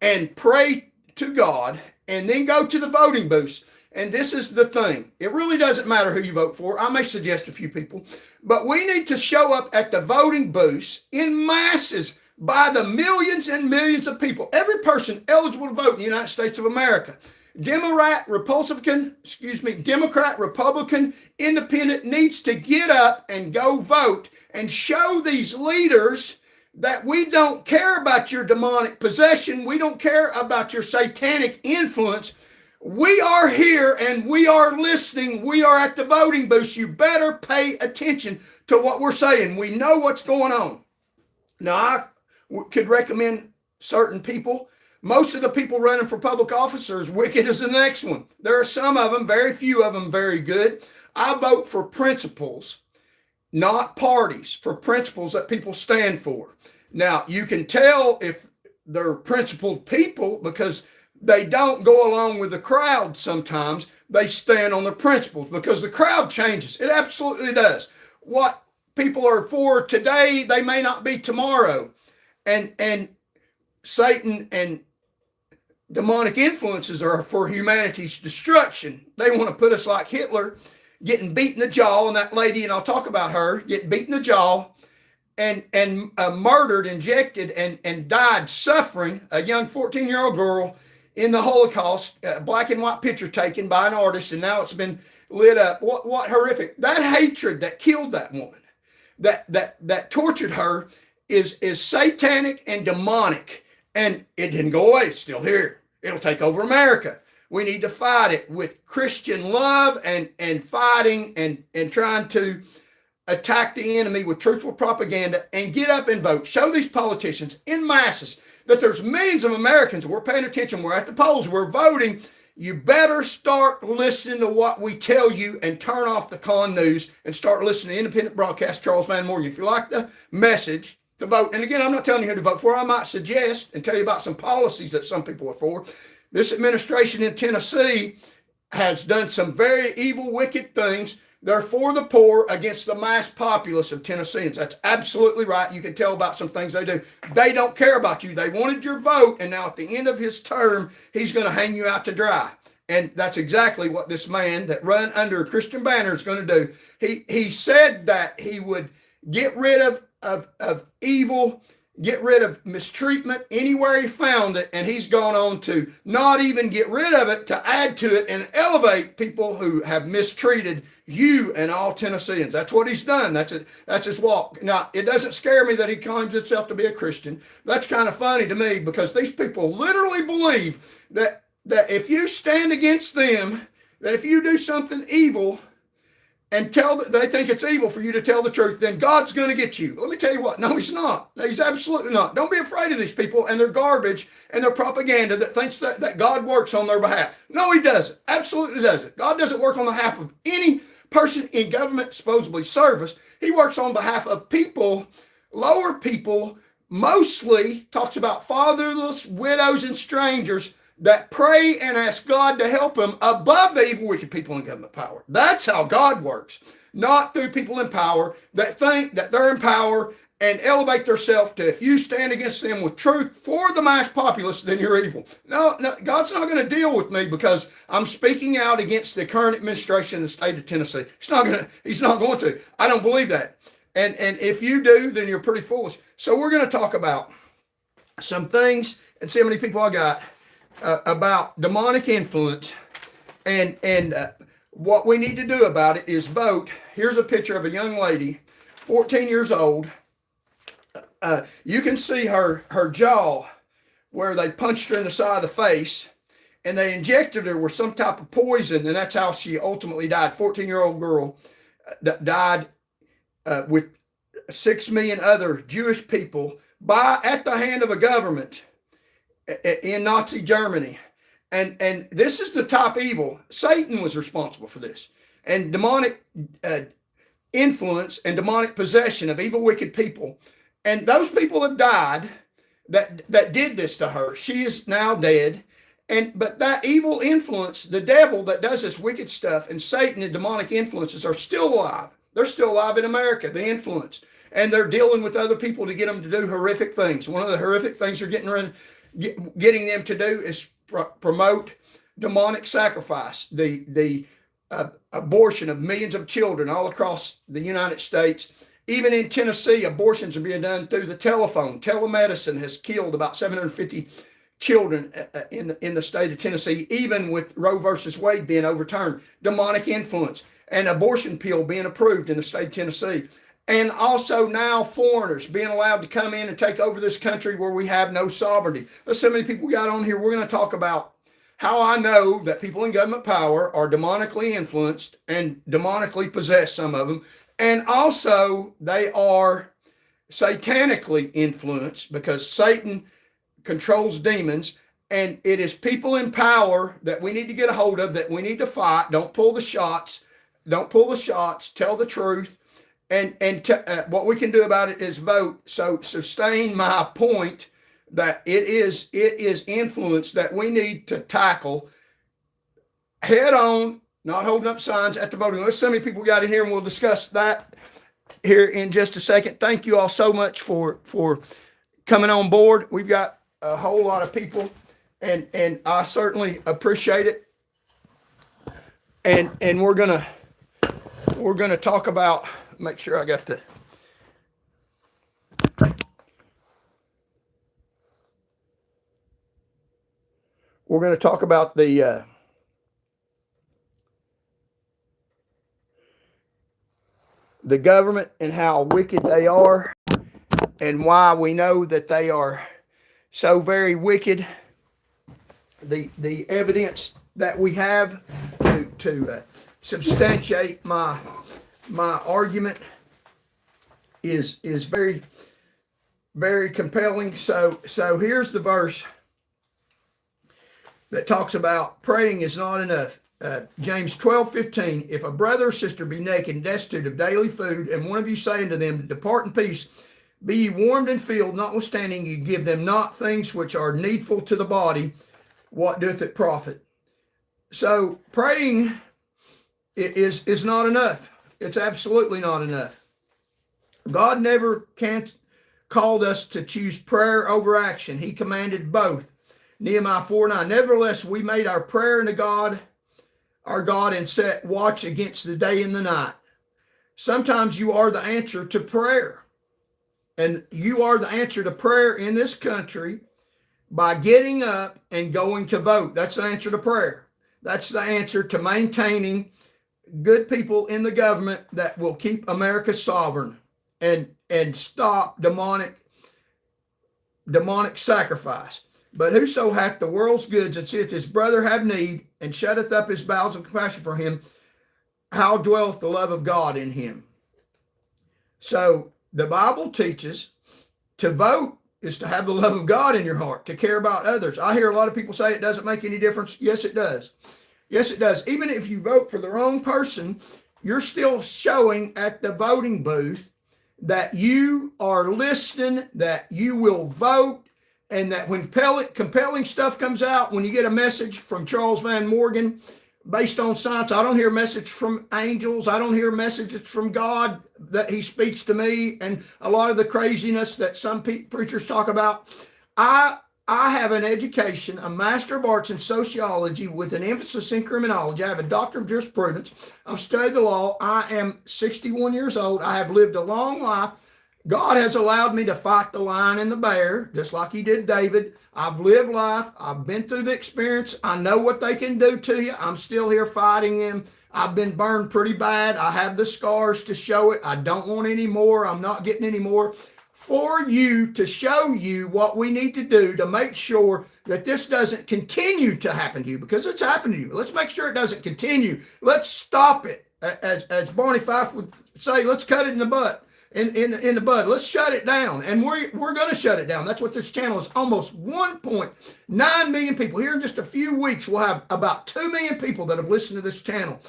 and pray to God, and then go to the voting booths. And this is the thing. It really doesn't matter who you vote for. I may suggest a few people, but we need to show up at the voting booths in masses by the millions and millions of people. Every person eligible to vote in the United States of America. Democrat, Republican, Independent needs to get up and go vote and show these leaders that we don't care about your demonic possession. We don't care about your satanic influence. We are here and we are listening. We are at the voting booths. You better pay attention to what we're saying. We know what's going on. Now, I could recommend certain people. Most of the people running for public office are as wicked as the next one. There are some of them, very few of them, very good. I vote for principles, not parties, for principles that people stand for. Now, you can tell if they're principled people because they don't go along with the crowd sometimes. They stand on their principles because the crowd changes. It absolutely does. What people are for today, they may not be tomorrow. And Satan and demonic influences are for humanity's destruction. They want to put us like Hitler, getting beat in the jaw, and that lady, and I'll talk about her, getting beat in the jaw and murdered, injected, and died suffering, a young 14-year-old girl in the Holocaust, black and white picture taken by an artist, and now it's been lit up. What horrific. That hatred that killed that woman, that tortured her is satanic and demonic, and it didn't go away. It's still here. It'll take over America. We need to fight it with Christian love and fighting and trying to attack the enemy with truthful propaganda and get up and vote. Show these politicians in masses that there's millions of Americans. We're paying attention. We're at the polls. We're voting. You better start listening to what we tell you and turn off the con news and start listening to independent broadcast Charles Van Morgan. If you like the message, to vote. And again, I'm not telling you who to vote for. I might suggest and tell you about some policies that some people are for. This administration in Tennessee has done some very evil, wicked things. They're for the poor against the mass populace of Tennesseans. That's absolutely right. You can tell about some things they do. They don't care about you. They wanted your vote, and now at the end of his term, he's going to hang you out to dry. And that's exactly what this man that run under a Christian banner is going to do. He said that he would get rid of evil, get rid of mistreatment anywhere he found it, and he's gone on to not even get rid of it, to add to it and elevate people who have mistreated you and all Tennesseans. That's what he's done. That's his walk. Now, it doesn't scare me that he claims himself to be a Christian. That's kind of funny to me because these people literally believe that if you stand against them, that if you do something evil, and they think it's evil for you to tell the truth, then God's going to get you. Let me tell you what. No, he's not. No, he's absolutely not. Don't be afraid of these people and their garbage and their propaganda that thinks that God works on their behalf. No, he doesn't. Absolutely doesn't. God doesn't work on behalf of any person in government, supposedly service. He works on behalf of people, lower people, mostly talks about fatherless, widows, and strangers that pray and ask God to help them above the evil, wicked people in government power. That's how God works, not through people in power that think that they're in power and elevate themselves to, if you stand against them with truth for the mass populace, then you're evil. No, God's not going to deal with me because I'm speaking out against the current administration in the state of Tennessee. He's not going to. I don't believe that. And if you do, then you're pretty foolish. So we're going to talk about some things and see how many people I got. About demonic influence and what we need to do about it is vote. Here's a picture of a young lady, 14 years old. You can see her jaw where they punched her in the side of the face and they injected her with some type of poison, and that's how she ultimately died. 14-year-old girl died with 6 million other Jewish people at the hand of a government in Nazi Germany. And this is the top evil. Satan was responsible for this. And demonic influence and demonic possession of evil, wicked people. And those people have died that did this to her. She is now dead. But that evil influence, the devil that does this wicked stuff, and Satan and demonic influences are still alive. They're still alive in America, the influence. And they're dealing with other people to get them to do horrific things. One of the horrific things they're getting them to do is promote demonic sacrifice, the abortion of millions of children all across the United States. Even in Tennessee, abortions are being done through the telephone. Telemedicine has killed about 750 children in the state of Tennessee, even with Roe versus Wade being overturned, demonic influence, and abortion pill being approved in the state of Tennessee. And also now foreigners being allowed to come in and take over this country where we have no sovereignty. There's so many people we got on here. We're going to talk about how I know that people in government power are demonically influenced and demonically possessed, some of them. And also they are satanically influenced because Satan controls demons. And it is people in power that we need to get a hold of, that we need to fight. Don't pull the shots. Don't pull the shots. Tell the truth. And what we can do about it is vote. So sustain my point that it is influence that we need to tackle head on, not holding up signs at the voting. Let's see how many people we got in here, and we'll discuss that here in just a second. Thank you all so much for coming on board. We've got a whole lot of people, and I certainly appreciate it. And we're gonna talk about. Make sure I got the. We're going to talk about the government and how wicked they are, and why we know that they are so very wicked. The evidence that we have to substantiate my argument is very, very compelling. So here's the verse that talks about praying is not enough. James 12:15. If a brother or sister be naked and destitute of daily food, and one of you say unto them, depart in peace, be ye warmed and filled, notwithstanding you give them not things which are needful to the body, what doeth it profit? So praying is not enough. It's absolutely not enough. God never called us to choose prayer over action. He commanded both. Nehemiah 4:9. Nevertheless, we made our prayer unto God, our God, and set watch against the day and the night. Sometimes you are the answer to prayer. And you are the answer to prayer in this country by getting up and going to vote. That's the answer to prayer. That's the answer to maintaining good people in the government that will keep America sovereign and stop demonic sacrifice. But whoso hath the world's goods and seeth his brother have need, and shutteth up his bowels of compassion for him, how dwelleth the love of God in him? So the Bible teaches to vote is to have the love of God in your heart, to care about others. I hear a lot of people say it doesn't make any difference. Yes, it does. Yes, it does. Even if you vote for the wrong person, you're still showing at the voting booth that you are listening, that you will vote, and that when compelling stuff comes out, when you get a message from Charles Van Morgan based on science, I don't hear a message from angels. I don't hear messages from God that he speaks to me, and a lot of the craziness that some preachers talk about. I have an education, a Master of Arts in Sociology with an emphasis in criminology. I have a Doctor of Jurisprudence. I've studied the law. I am 61 years old. I have lived a long life. God has allowed me to fight the lion and the bear, just like he did David. I've lived life. I've been through the experience. I know what they can do to you. I'm still here fighting them. I've been burned pretty bad. I have the scars to show it. I don't want any more. I'm not getting any more. For you, to show you what we need to do to make sure that this doesn't continue to happen to you, because it's happened to you. Let's make sure it doesn't continue. Let's stop it. As Barney Fife would say, let's cut it in the butt. In the bud. Let's shut it down. And we're going to shut it down. That's what this channel is. Almost 1.9 million people. Here in just a few weeks, we'll have about 2 million people that have listened to this channel.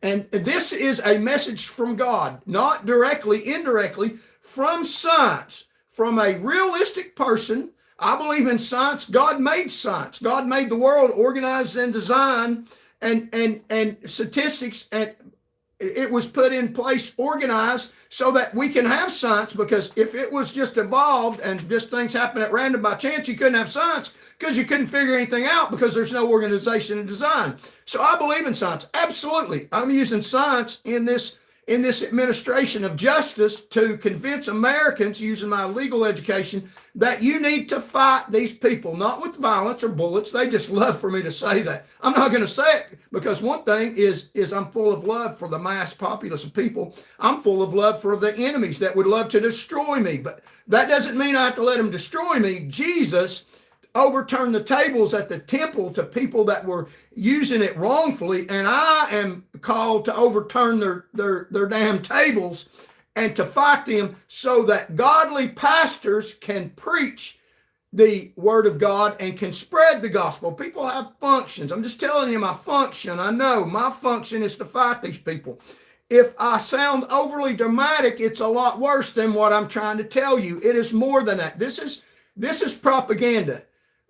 And this is a message from God, not directly, indirectly, from science, from a realistic person. I believe in science. God made science. God made the world organized and designed, and statistics, and it was put in place, organized, so that we can have science. Because if it was just evolved and just things happen at random by chance, you couldn't have science, because you couldn't figure anything out, because there's no organization and design. So I believe in science. Absolutely. I'm using science in this in this administration of justice to convince Americans using my legal education that you need to fight these people, not with violence or bullets. They just love for me to say that. I'm not going to say it because one thing is I'm full of love for the mass populace of people. I'm full of love for the enemies that would love to destroy me, but that doesn't mean I have to let them destroy me. Jesus overturn the tables at the temple to people that were using it wrongfully, and I am called to overturn their damn tables and to fight them so that godly pastors can preach the word of God and can spread the gospel. People have functions. I'm just telling you my function. I know my function is to fight these people. If I sound overly dramatic, it's a lot worse than what I'm trying to tell you. It is more than that. This is propaganda.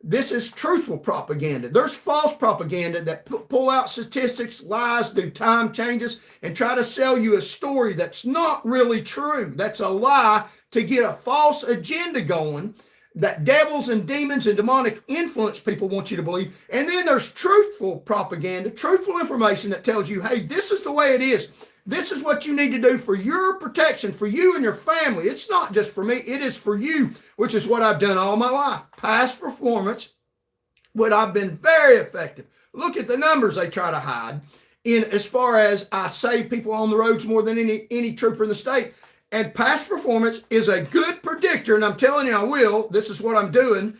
This is truthful propaganda. There's false propaganda that pull out statistics, lies, do time changes, and try to sell you a story that's not really true. That's a lie to get a false agenda going that devils and demons and demonic influence people want you to believe. And then there's truthful propaganda, truthful information that tells you, hey, this is the way it is. This is what you need to do for your protection, for you and your family. It's not just for me, it is for you, which is what I've done all my life. Past performance, what I've been very effective. Look at the numbers they try to hide in as far as I save people on the roads more than any trooper in the state. And past performance is a good predictor, and I'm telling you I will. This is what I'm doing.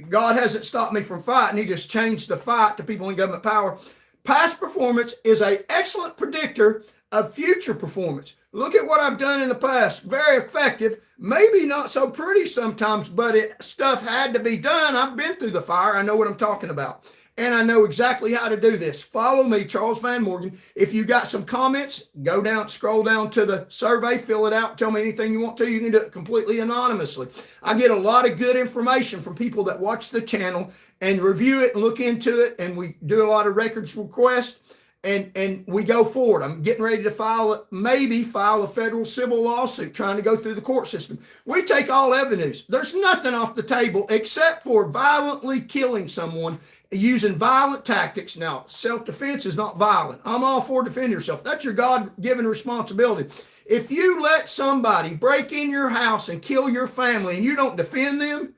God hasn't stopped me from fighting. He just changed the fight to people in government power. Past performance is an excellent predictor of future performance. Look at what I've done in the past. Very effective. Maybe not so pretty sometimes, but stuff had to be done. I've been through the fire. I know what I'm talking about. And I know exactly how to do this. Follow me, Charles Van Morgan. If you got some comments, go down, scroll down to the survey, fill it out, tell me anything you want to. You can do it completely anonymously. I get a lot of good information from people that watch the channel and review it and look into it. And we do a lot of records requests. And we go forward. I'm getting ready to maybe file a federal civil lawsuit trying to go through the court system. We take all avenues. There's nothing off the table except for violently killing someone using violent tactics. Now, self-defense is not violent. I'm all for defend yourself. That's your God-given responsibility. If you let somebody break in your house and kill your family and you don't defend them,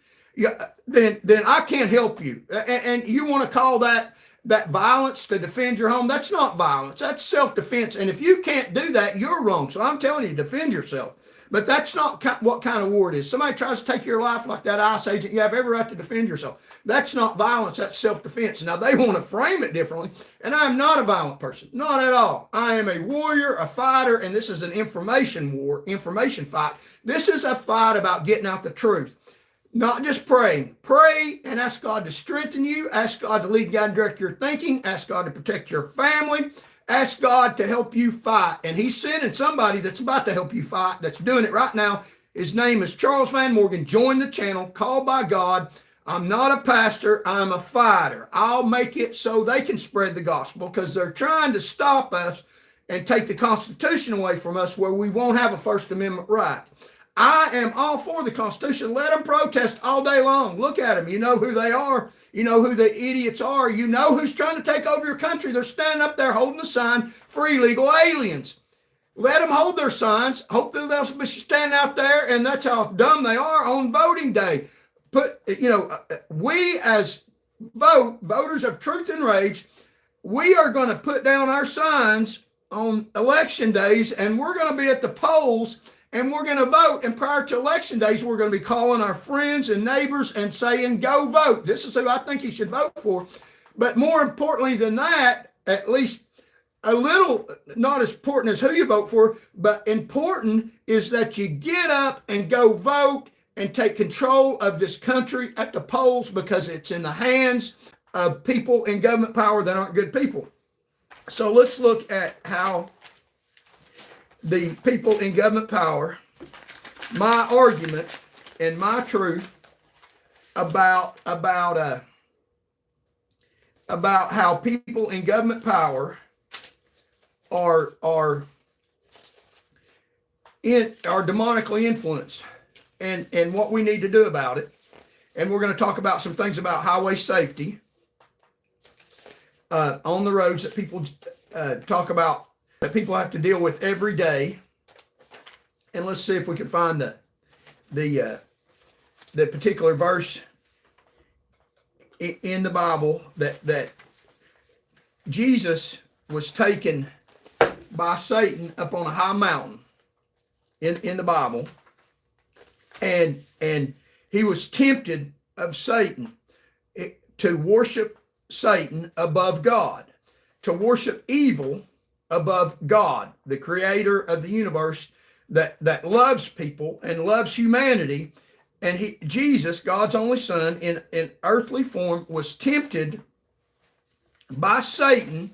then I can't help you. And you want to call that violence to defend your home? That's not violence. That's self-defense. And if you can't do that, you're wrong. So I'm telling you, defend yourself. But that's not what kind of war it is. Somebody tries to take your life like that ICE agent, you have every right to defend yourself. That's not violence. That's self-defense. Now, they want to frame it differently. And I'm not a violent person. Not at all. I am a warrior, a fighter, and this is an information war, information fight. This is a fight about getting out the truth. Not just praying. Pray and ask God to strengthen you. Ask God to lead, guide, and direct your thinking. Ask God to protect your family. Ask God to help you fight. And he's sending somebody that's about to help you fight, that's doing it right now. His name is Charles Van Morgan. Join the channel, called by God. I'm not a pastor. I'm a fighter. I'll make it so they can spread the gospel because they're trying to stop us and take the Constitution away from us where we won't have a First Amendment right. I am all for the Constitution. Let them protest all day long. Look at them. You know who they are. You know who the idiots are. You know who's trying to take over your country. They're standing up there holding a sign for illegal aliens. Let them hold their signs. Hope that they'll be standing out there, and that's how dumb they are on voting day. We as voters of truth and rage, we are going to put down our signs on election days, and we're going to be at the polls, and we're going to vote. And prior to election days, we're going to be calling our friends and neighbors and saying, go vote. This is who I think you should vote for. But more importantly than that, at least a little, not as important as who you vote for, but important is that you get up and go vote and take control of this country at the polls, because it's in the hands of people in government power that aren't good people. So let's look at how the people in government power, my argument and my truth about how people in government power are demonically influenced, and what we need to do about it. And we're going to talk about some things about highway safety on the roads that people talk about. that people have to deal with every day. And let's see if we can find the particular verse in the Bible that Jesus was taken by Satan up on a high mountain in the Bible, and he was tempted of Satan to worship Satan above God, to worship evil above God, the creator of the universe that loves people and loves humanity. And Jesus, God's only son, in earthly form, was tempted by Satan.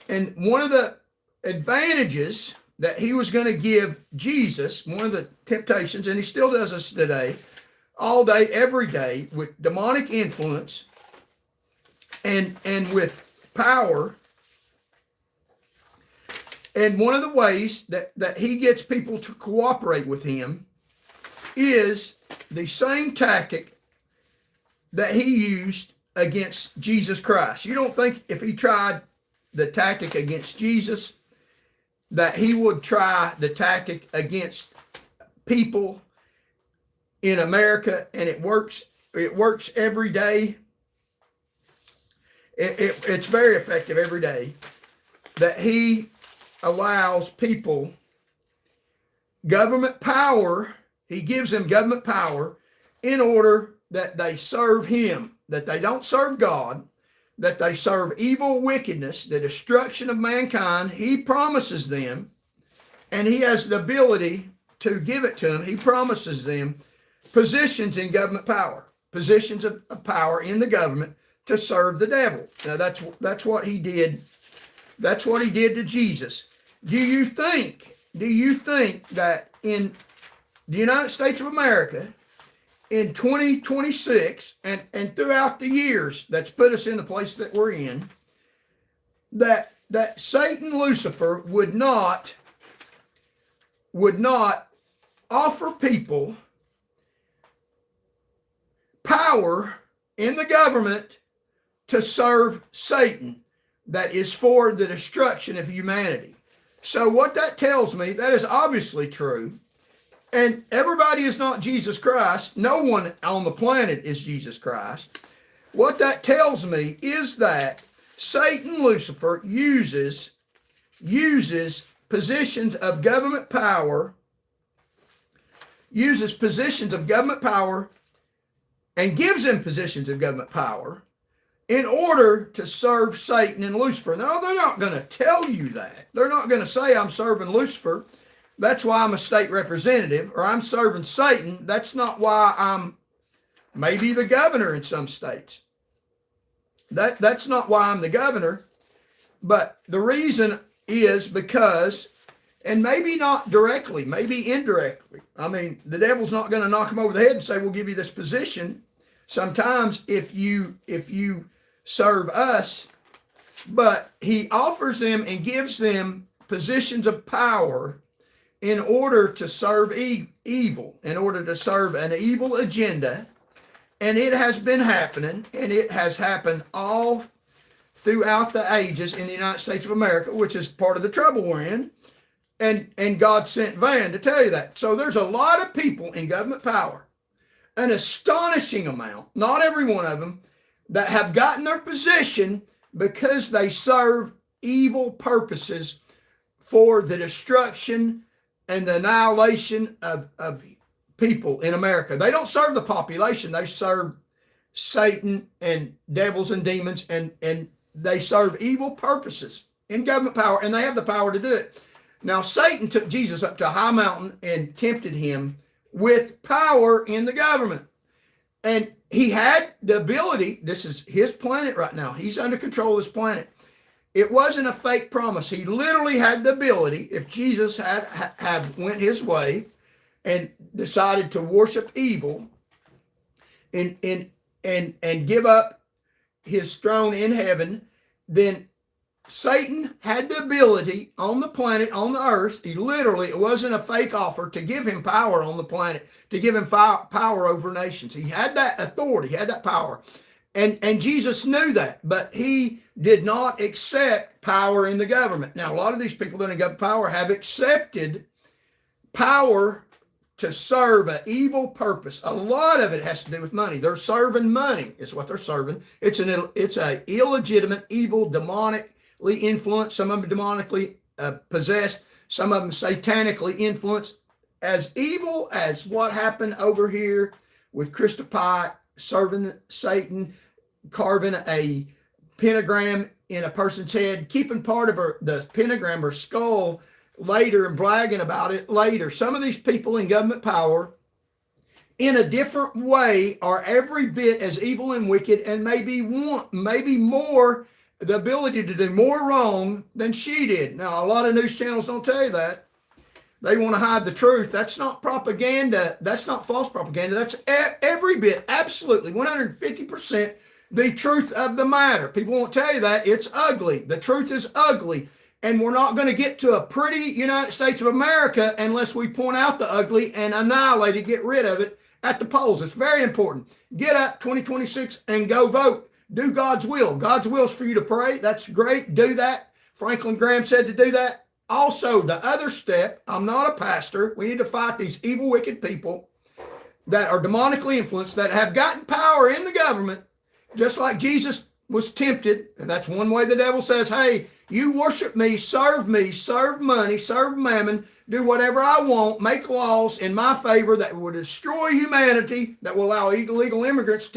And one of the advantages that he was going to give Jesus, one of the temptations, and he still does this today, all day, every day, with demonic influence and with power. And one of the ways that he gets people to cooperate with him is the same tactic that he used against Jesus Christ. You don't think if he tried the tactic against Jesus that he would try the tactic against people in America? And it works every day. It's very effective every day, that he allows people government power. He gives them government power in order that they serve him, that they don't serve God, that they serve evil, wickedness, the destruction of mankind. He promises them, and he has the ability to give it to them. He promises them positions in government power, positions of power in the government to serve the devil. Now that's what he did. That's what he did to Jesus. Do you think that in the United States of America in 2026 and throughout the years that's put us in the place that we're in, that Satan, Lucifer, would not offer people power in the government to serve Satan that is for the destruction of humanity? So what that tells me, that is obviously true. And everybody is not Jesus Christ. No one on the planet is Jesus Christ. What that tells me is that Satan, Lucifer, uses positions of government power, and gives them positions of government power in order to serve Satan and Lucifer. Now, they're not going to tell you that. They're not going to say, I'm serving Lucifer, that's why I'm a state representative, or I'm serving Satan, that's not why I'm maybe the governor in some states. That's not why I'm the governor. But the reason is because, and maybe not directly, maybe indirectly. I mean, the devil's not going to knock him over the head and say, we'll give you this position. Sometimes if you serve us, but he offers them and gives them positions of power in order to serve evil, in order to serve an evil agenda. And it has been happening, and it has happened all throughout the ages in the United States of America, which is part of the trouble we're in. And God sent Van to tell you that. So there's a lot of people in government power, an astonishing amount, not every one of them, that have gotten their position because they serve evil purposes for the destruction and the annihilation of people in America. They don't serve the population. They serve Satan and devils and demons, and they serve evil purposes in government power, and they have the power to do it. Now, Satan took Jesus up to a high mountain and tempted him with power in the government. And he had the ability, this is his planet right now. He's under control of his planet. It wasn't a fake promise. He literally had the ability, if Jesus had went his way and decided to worship evil and give up his throne in heaven, then Satan had the ability on the planet, on the earth. He literally, it wasn't a fake offer to give him power on the planet, to give him power over nations. He had that authority, he had that power. And Jesus knew that, but he did not accept power in the government. Now, a lot of these people that have power have accepted power to serve an evil purpose. A lot of it has to do with money. They're serving money is what they're serving. It's a illegitimate, evil, demonically influenced. Some of them demonically possessed. Some of them satanically influenced. As evil as what happened over here with Krista Pike serving Satan, carving a pentagram in a person's head, keeping part of the pentagram or skull later and bragging about it later. Some of these people in government power in a different way are every bit as evil and wicked, and maybe more the ability to do more wrong than she did. Now, a lot of news channels don't tell you that. They want to hide the truth. That's not propaganda. That's not false propaganda. That's every bit, absolutely, 150% the truth of the matter. People won't tell you that. It's ugly. The truth is ugly. And we're not going to get to a pretty United States of America unless we point out the ugly and annihilate it, get rid of it at the polls. It's very important. Get up 2026 and go vote. Do God's will. God's will is for you to pray. That's great. Do that. Franklin Graham said to do that. Also, the other step, I'm not a pastor. We need to fight these evil, wicked people that are demonically influenced, that have gotten power in the government, just like Jesus was tempted. And that's one way the devil says, hey, you worship me, serve money, serve mammon, do whatever I want, make laws in my favor that will destroy humanity, that will allow illegal aliens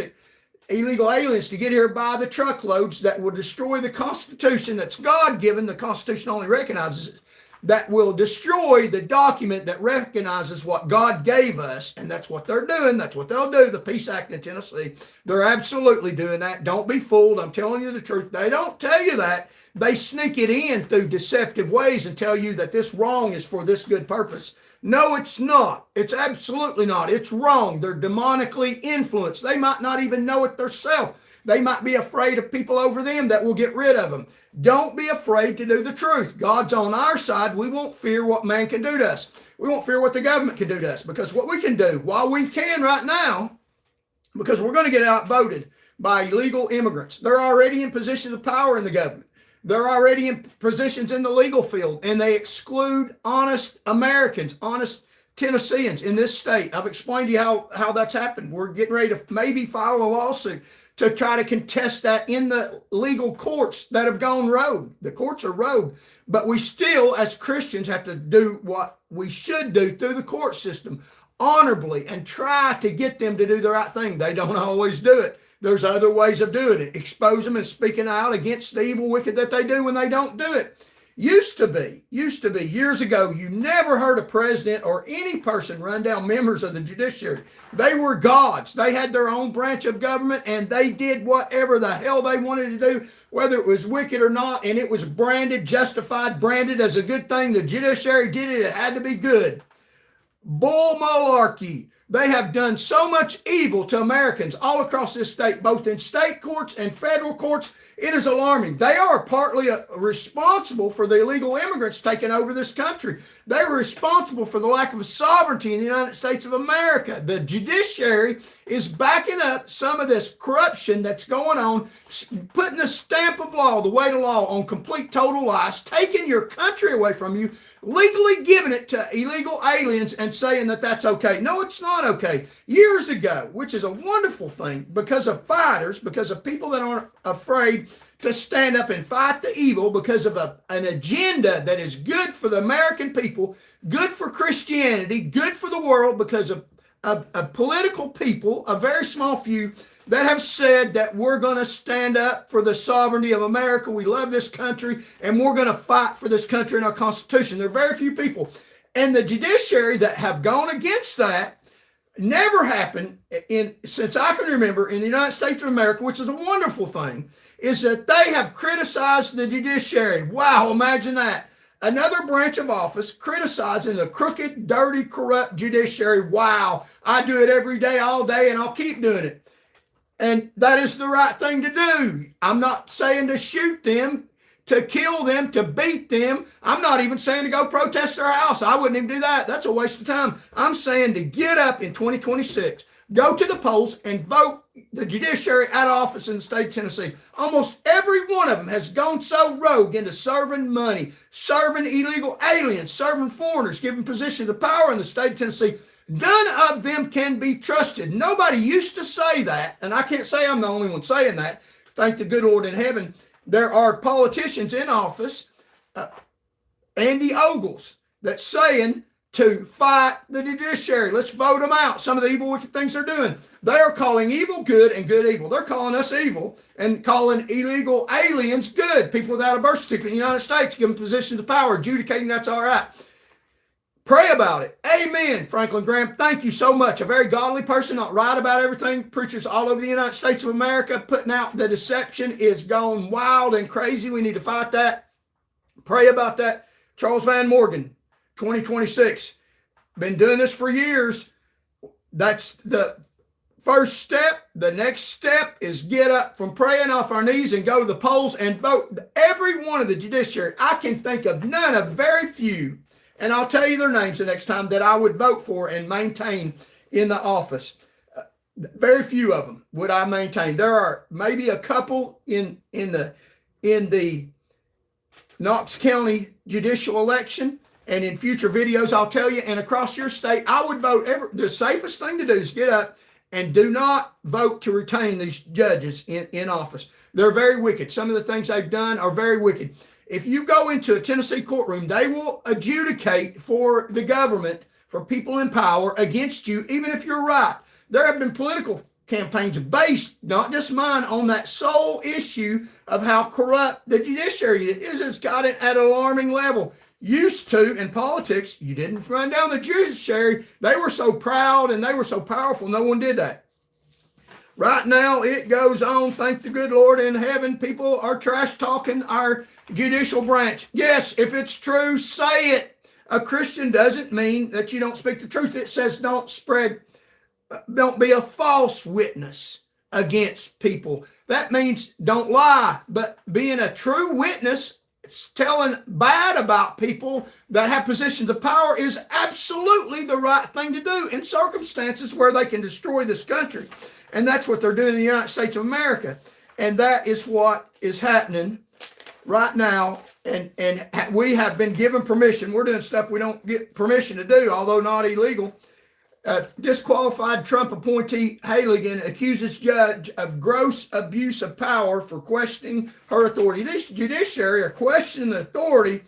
to get here by the truckloads, that will destroy the Constitution that's God-given. The Constitution only recognizes it. That will destroy the document that recognizes what God gave us, and that's what they're doing. That's what they'll do. The Peace Act in Tennessee, they're absolutely doing that. Don't be fooled. I'm telling you the truth. They don't tell you that. They sneak it in through deceptive ways and tell you that this wrong is for this good purpose. No, it's not. It's absolutely not. It's wrong. They're demonically influenced. They might not even know it themselves. They might be afraid of people over them that will get rid of them. Don't be afraid to do the truth. God's on our side. We won't fear what man can do to us. We won't fear what the government can do to us, because what we can do, while we can right now, because we're going to get outvoted by illegal immigrants. They're already in positions of power in the government. They're already in positions in the legal field, and they exclude honest Americans, honest Tennesseans in this state. I've explained to you how that's happened. We're getting ready to maybe file a lawsuit to try to contest that in the legal courts that have gone rogue. The courts are rogue, but we still, as Christians, have to do what we should do through the court system honorably and try to get them to do the right thing. They don't always do it. There's other ways of doing it. Expose them and speaking out against the evil wicked that they do when they don't do it. Used to be years ago, you never heard a president or any person run down members of the judiciary. They were gods. They had their own branch of government, and they did whatever the hell they wanted to do, whether it was wicked or not, and it was branded, justified, branded as a good thing. The judiciary did it. It had to be good. Bull malarkey. They have done so much evil to Americans all across this state, both in state courts and federal courts. It is alarming. They are partly responsible for the illegal immigrants taking over this country. They were responsible for the lack of sovereignty in the United States of America. The judiciary is backing up some of this corruption that's going on, putting a stamp of law, the weight of law, on complete total lies, taking your country away from you, legally giving it to illegal aliens and saying that that's okay. No, it's not okay. Years ago, which is a wonderful thing, because of fighters, because of people that aren't afraid to stand up and fight the evil, because of an agenda that is good for the American people, good for Christianity, good for the world, because of political people, a very small few, that have said that we're going to stand up for the sovereignty of America. We love this country, and we're going to fight for this country and our Constitution. There are very few people. And the judiciary that have gone against that never happened since I can remember in the United States of America, which is a wonderful thing, is that they have criticized the judiciary. Wow, imagine that. Another branch of office criticizing the crooked, dirty, corrupt judiciary. Wow, I do it every day, all day, and I'll keep doing it. And that is the right thing to do. I'm not saying to shoot them, to kill them, to beat them. I'm not even saying to go protest their house. I wouldn't even do that. That's a waste of time. I'm saying to get up in 2026 go to the polls and vote the judiciary out of office in the state of Tennessee. Almost every one of them has gone so rogue into serving money, serving illegal aliens, serving foreigners, giving positions of power in the state of Tennessee. None of them can be trusted. Nobody used to say that, and I can't say I'm the only one saying that. Thank the good Lord in heaven. There are politicians in office, Andy Ogles, that's saying to fight the judiciary. Let's vote them out. Some of the evil, wicked things they're doing. They are calling evil good and good evil. They're calling us evil and calling illegal aliens good. People without a birth certificate in the United States, giving positions of power, adjudicating that's all right. Pray about it. Amen, Franklin Graham. Thank you so much. A very godly person, not right about everything. Preachers all over the United States of America putting out the deception is gone wild and crazy. We need to fight that. Pray about that. Charles Van Morgan, 2026. Been doing this for years. That's the first step. The next step is get up from praying off our knees and go to the polls and vote. Every one of the judiciary, I can think of none of very few, and I'll tell you their names the next time, that I would vote for and maintain in the office. Very few of them would I maintain. There are maybe a couple in the Knox County judicial election, and in future videos I'll tell you, and across your state, I would vote. The safest thing to do is get up and do not vote to retain these judges in office. They're very wicked. Some of the things they've done are very wicked. If you go into a Tennessee courtroom, they will adjudicate for the government, for people in power against you, even if you're right. There have been political campaigns based, not just mine, on that sole issue of how corrupt the judiciary is. It's got it at an alarming level. Used to, in politics, you didn't run down the judiciary. They were so proud and they were so powerful, no one did that. Right now, it goes on. Thank the good Lord in heaven. People are trash talking our judicial branch. Yes, if it's true, say it. A Christian doesn't mean that you don't speak the truth. It says don't be a false witness against people. That means don't lie, but being a true witness, telling bad about people that have positions of power is absolutely the right thing to do in circumstances where they can destroy this country. And that's what they're doing in the United States of America. And that is what is happening right now. And we have been given permission. We're doing stuff we don't get permission to do, although not illegal. Disqualified Trump appointee Halligan accuses judge of gross abuse of power for questioning her authority. These judiciary are questioning the authority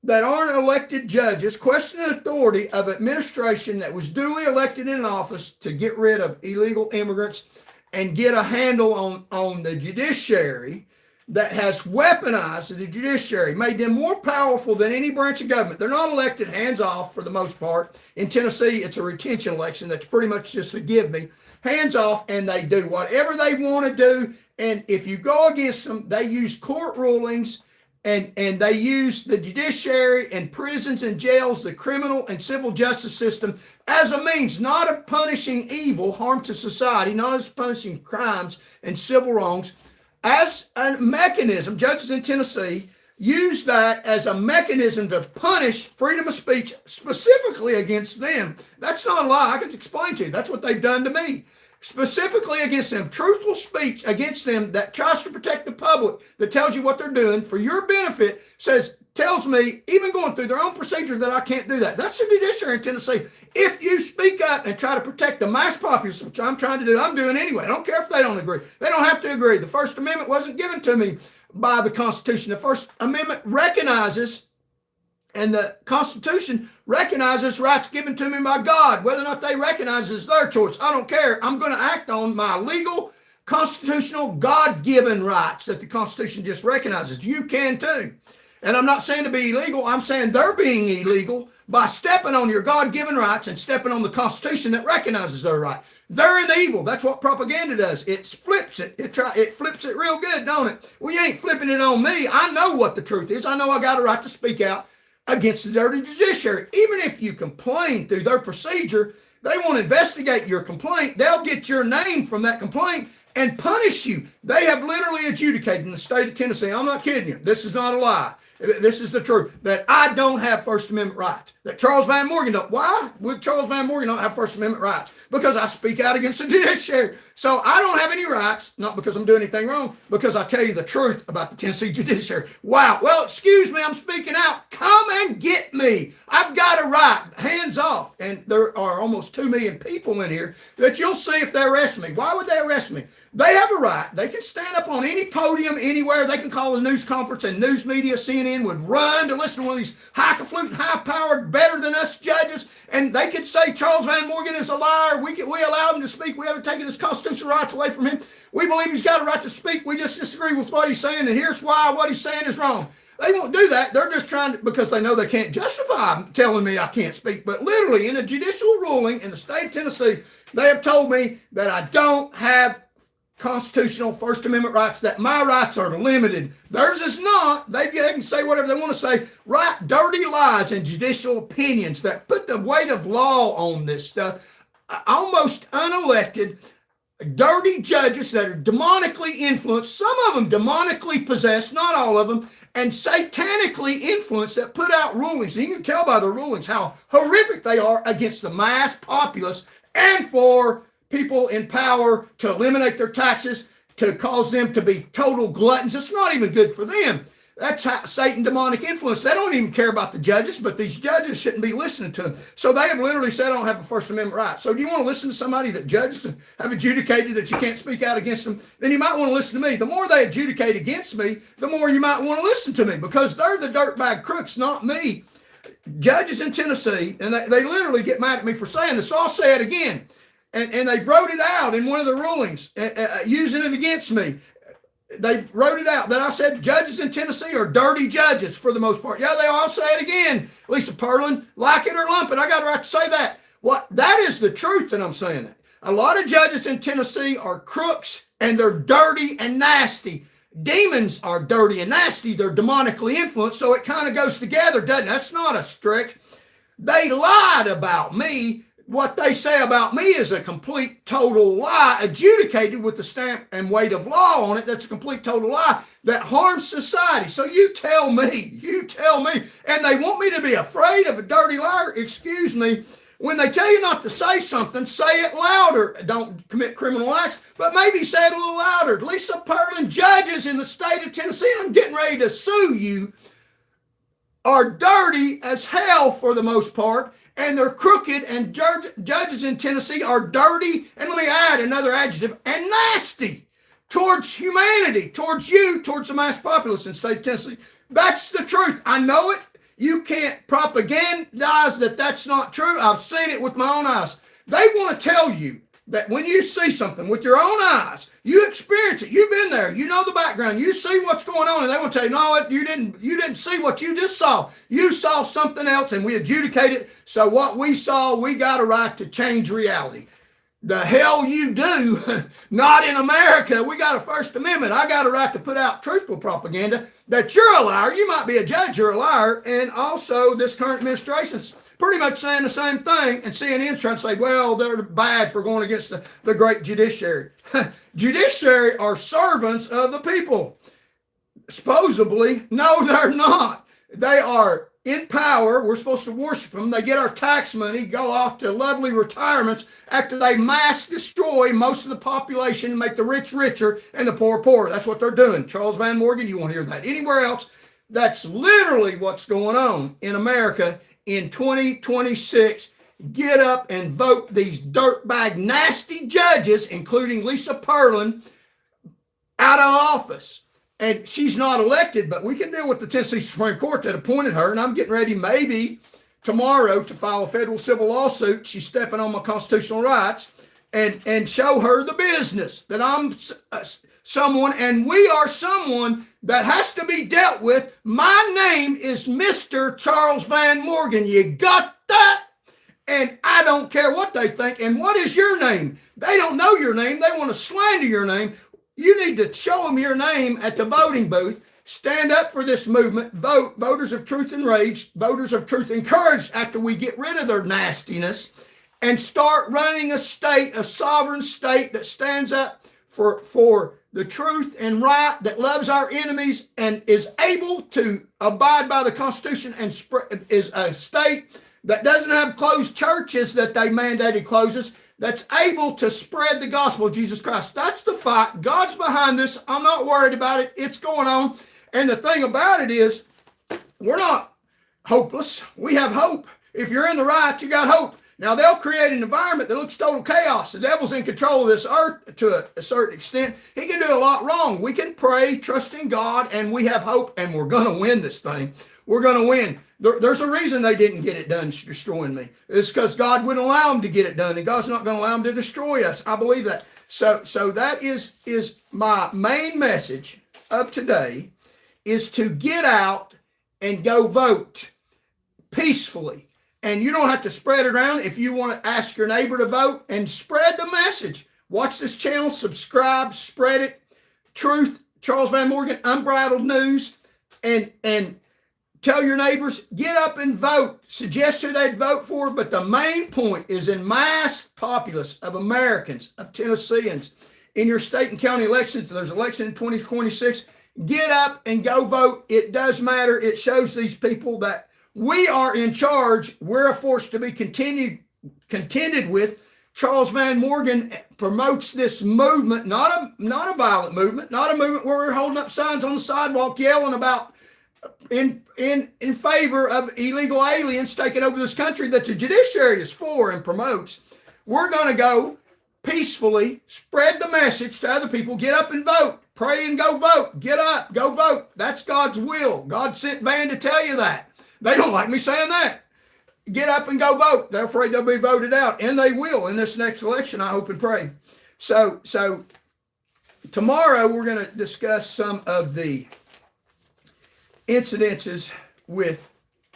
that aren't elected judges, questioning the authority of administration that was duly elected in office to get rid of illegal immigrants and get a handle on the judiciary that has weaponized the judiciary, made them more powerful than any branch of government. They're not elected hands off for the most part. In Tennessee, it's a retention election that's pretty much just a give me. Hands off, and they do whatever they want to do. And if you go against them, they use court rulings and they use the judiciary and prisons and jails, the criminal and civil justice system, as a means not of punishing evil, harm to society, not as punishing crimes and civil wrongs, as a mechanism. Judges in Tennessee use that as a mechanism to punish freedom of speech specifically against them. That's not a lie. I can explain to you. That's what they've done to me. Specifically against them. Truthful speech against them that tries to protect the public, that tells you what they're doing for your benefit, tells me, even going through their own procedure, that I can't do that. That's the judiciary in Tennessee. If you speak up and try to protect the mass populace, which I'm trying to do, I'm doing anyway. I don't care if they don't agree. They don't have to agree. The First Amendment wasn't given to me by the Constitution. The First Amendment recognizes, and the Constitution recognizes, rights given to me by God. Whether or not they recognize it is their choice. I don't care. I'm going to act on my legal, constitutional, God-given rights that the Constitution just recognizes. You can too. And I'm not saying to be illegal. I'm saying they're being illegal by stepping on your God-given rights and stepping on the Constitution that recognizes their right. They're in the evil. That's what propaganda does. It flips it. It flips it real good, don't it? Well, you ain't flipping it on me. I know what the truth is. I know I got a right to speak out against the dirty judiciary. Even if you complain through their procedure, they won't investigate your complaint. They'll get your name from that complaint and punish you. They have literally adjudicated in the state of Tennessee. I'm not kidding you. This is not a lie. This is the truth, that I don't have First Amendment rights, that Charles Van Morgan don't. Why would Charles Van Morgan not have First Amendment rights? Because I speak out against the judiciary. So I don't have any rights, not because I'm doing anything wrong, because I tell you the truth about the Tennessee judiciary. Wow. Well, excuse me, I'm speaking out. Come and get me. I've got a right. Hands off. And there are almost 2 million people in here that you'll see if they arrest me. Why would they arrest me? They have a right. They can stand up on any podium anywhere. They can call a news conference, and news media, CNN, would run to listen to one of these highfalutin, high-powered, better than us judges, and they could say Charles Van Morgan is a liar. We allow him to speak. We haven't taken his constitutional rights away from him. We believe he's got a right to speak. We just disagree with what he's saying, and here's why what he's saying is wrong. They won't do that. They're just trying to, because they know they can't justify telling me I can't speak. But literally, in a judicial ruling in the state of Tennessee, they have told me that I don't have constitutional First Amendment rights, that my rights are limited. Theirs is not. They can say whatever they want to say. Write dirty lies and judicial opinions that put the weight of law on this stuff. Almost unelected, dirty judges that are demonically influenced, some of them demonically possessed, not all of them, and satanically influenced, that put out rulings. And you can tell by the rulings how horrific they are against the mass populace and for people in power, to eliminate their taxes, to cause them to be total gluttons. It's not even good for them. That's how Satan demonic influence. They don't even care about the judges, but these judges shouldn't be listening to them. So they have literally said, I don't have a First Amendment right. So do you want to listen to somebody that judges have adjudicated that you can't speak out against them? Then you might want to listen to me. The more they adjudicate against me, the more you might want to listen to me, because they're the dirtbag crooks, not me. Judges in Tennessee, and they literally get mad at me for saying this. So I'll say it again. And they wrote it out in one of the rulings, using it against me. They wrote it out that I said judges in Tennessee are dirty judges for the most part. Yeah, they all say it again. Lisa Perlin, like it or lump it. I got a right to say that. That is the truth that I'm saying that. A lot of judges in Tennessee are crooks, and they're dirty and nasty. Demons are dirty and nasty. They're demonically influenced, so it kind of goes together, doesn't it? That's not a trick. They lied about me. What they say about me is a complete, total lie, adjudicated with the stamp and weight of law on it. That's a complete, total lie that harms society. So you tell me, and they want me to be afraid of a dirty liar. Excuse me. When they tell you not to say something, say it louder. Don't commit criminal acts, but maybe say it a little louder. Lisa Perlin, judges in the state of Tennessee, I'm getting ready to sue you, are dirty as hell for the most part. And they're crooked, and judges in Tennessee are dirty, and let me add another adjective, and nasty towards humanity, towards you, towards the mass populace in the state of Tennessee. That's the truth. I know it. You can't propagandize that that's not true. I've seen it with my own eyes. They want to tell you that when you see something with your own eyes, you experience it. You've been there. You know the background. You see what's going on, and they will tell you, no, you didn't see what you just saw. You saw something else, and we adjudicate it. So what we saw, we got a right to change reality. The hell you do. Not in America. We got a First Amendment. I got a right to put out truthful propaganda that you're a liar. You might be a judge, you're a liar. And also this current administration's pretty much saying the same thing, and CNN's trying to say, well, they're bad for going against the great judiciary. Judiciary are servants of the people. Supposedly, no, they're not. They are in power. We're supposed to worship them. They get our tax money, go off to lovely retirements after they mass destroy most of the population and make the rich richer and the poor poorer. That's what they're doing. Charles Van Morgan, you won't hear that anywhere else. That's literally what's going on in America in 2026. Get up and vote these dirtbag nasty judges, including Lisa Perlin, out of office. And she's not elected, but we can deal with the Tennessee Supreme Court that appointed her. And I'm getting ready maybe tomorrow to file a federal civil lawsuit. She's stepping on my constitutional rights, and show her the business that I'm someone, and we are someone that has to be dealt with. My name is Mr. Charles Van Morgan. You got that? And I don't care what they think. And what is your name? They don't know your name. They want to slander your name. You need to show them your name at the voting booth. Stand up for this movement. Vote. Voters of Truth Enraged. Voters of Truth Encouraged, after we get rid of their nastiness and start running a state, a sovereign state that stands up for the truth and right, that loves our enemies and is able to abide by the Constitution, and is a state that doesn't have closed churches that they mandated closes, that's able to spread the gospel of Jesus Christ. That's the fight. God's behind this. I'm not worried about it. It's going on. And the thing about it is, we're not hopeless. We have hope. If you're in the right, you got hope. Now, they'll create an environment that looks total chaos. The devil's in control of this earth to a certain extent. He can do a lot wrong. We can pray, trust in God, and we have hope, and we're going to win this thing. We're going to win. There's a reason they didn't get it done destroying me. It's because God wouldn't allow them to get it done, and God's not going to allow them to destroy us. I believe that. So that is my main message of today, is to get out and go vote peacefully. And you don't have to spread it around. If you want to ask your neighbor to vote, and spread the message. Watch this channel, subscribe, spread it. Truth, Charles Van Morgan, Unbridled News, and tell your neighbors, get up and vote. Suggest who they'd vote for. But the main point is, in mass populace of Americans, of Tennesseans, in your state and county elections, there's an election in 2026, get up and go vote. It does matter. It shows these people that we are in charge. We're a force to be contended with. Charles Van Morgan promotes this movement, not a violent movement, not a movement where we're holding up signs on the sidewalk yelling about in favor of illegal aliens taking over this country that the judiciary is for and promotes. We're going to go peacefully, spread the message to other people, get up and vote, pray and go vote, get up, go vote. That's God's will. God sent Van to tell you that. They don't like me saying that. Get up and go vote. They're afraid they'll be voted out, and they will in this next election, I hope and pray. So tomorrow we're going to discuss some of the incidences with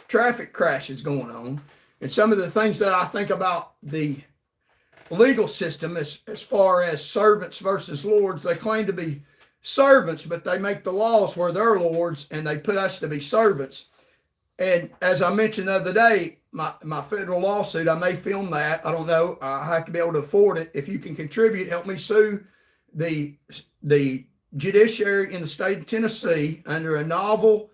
traffic crashes going on, and some of the things that I think about the legal system as far as servants versus lords. They claim to be servants, but they make the laws where they're lords, and they put us to be servants. And as I mentioned the other day, my federal lawsuit, I may film that. I don't know. I have to be able to afford it. If you can contribute, help me sue the judiciary in the state of Tennessee under a novel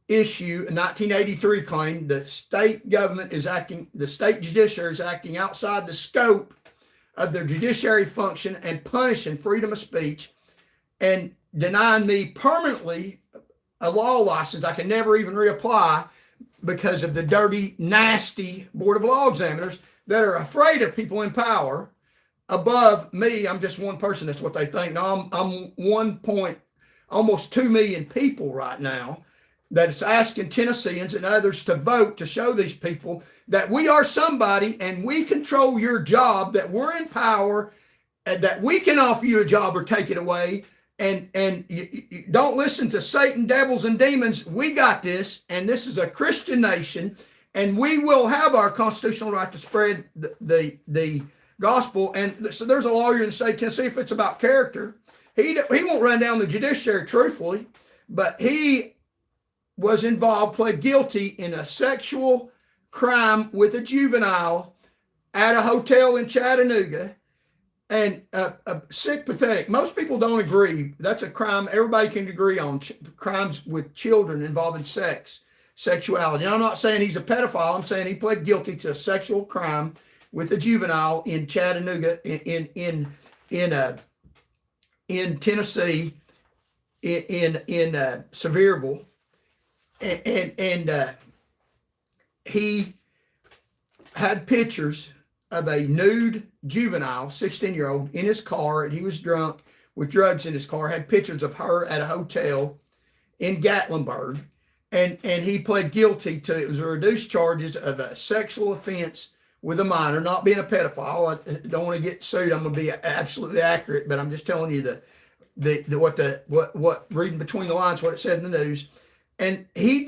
issue, a 1983 claim. The state government is acting, the state judiciary is acting outside the scope of their judiciary function and punishing freedom of speech and denying me permanently a law license. I can never even reapply because of the dirty, nasty Board of Law Examiners that are afraid of people in power above me. I'm just one person. That's what they think. Now I'm almost 2 million people right now that is asking Tennesseans and others to vote to show these people that we are somebody and we control your job, that we're in power, and that we can offer you a job or take it away. And you don't listen to Satan, devils, and demons. We got this, and this is a Christian nation, and we will have our constitutional right to spread the gospel. And so there's a lawyer in the state of Tennessee. If it's about character, he won't run down the judiciary truthfully, but he was involved, pled guilty in a sexual crime with a juvenile at a hotel in Chattanooga. And sick, pathetic. Most people don't agree. That's a crime everybody can agree on. Crimes with children involving sexuality. And I'm not saying he's a pedophile. I'm saying he pled guilty to a sexual crime with a juvenile in Chattanooga, in Tennessee, in Sevierville, and he had pictures of a nude juvenile, 16-year-old, in his car, and he was drunk with drugs in his car, had pictures of her at a hotel in Gatlinburg, and he pled guilty to, it was a reduced charges of a sexual offense with a minor, not being a pedophile. I don't want to get sued. I'm going to be absolutely accurate, but I'm just telling you what reading between the lines, what it said in the news. And he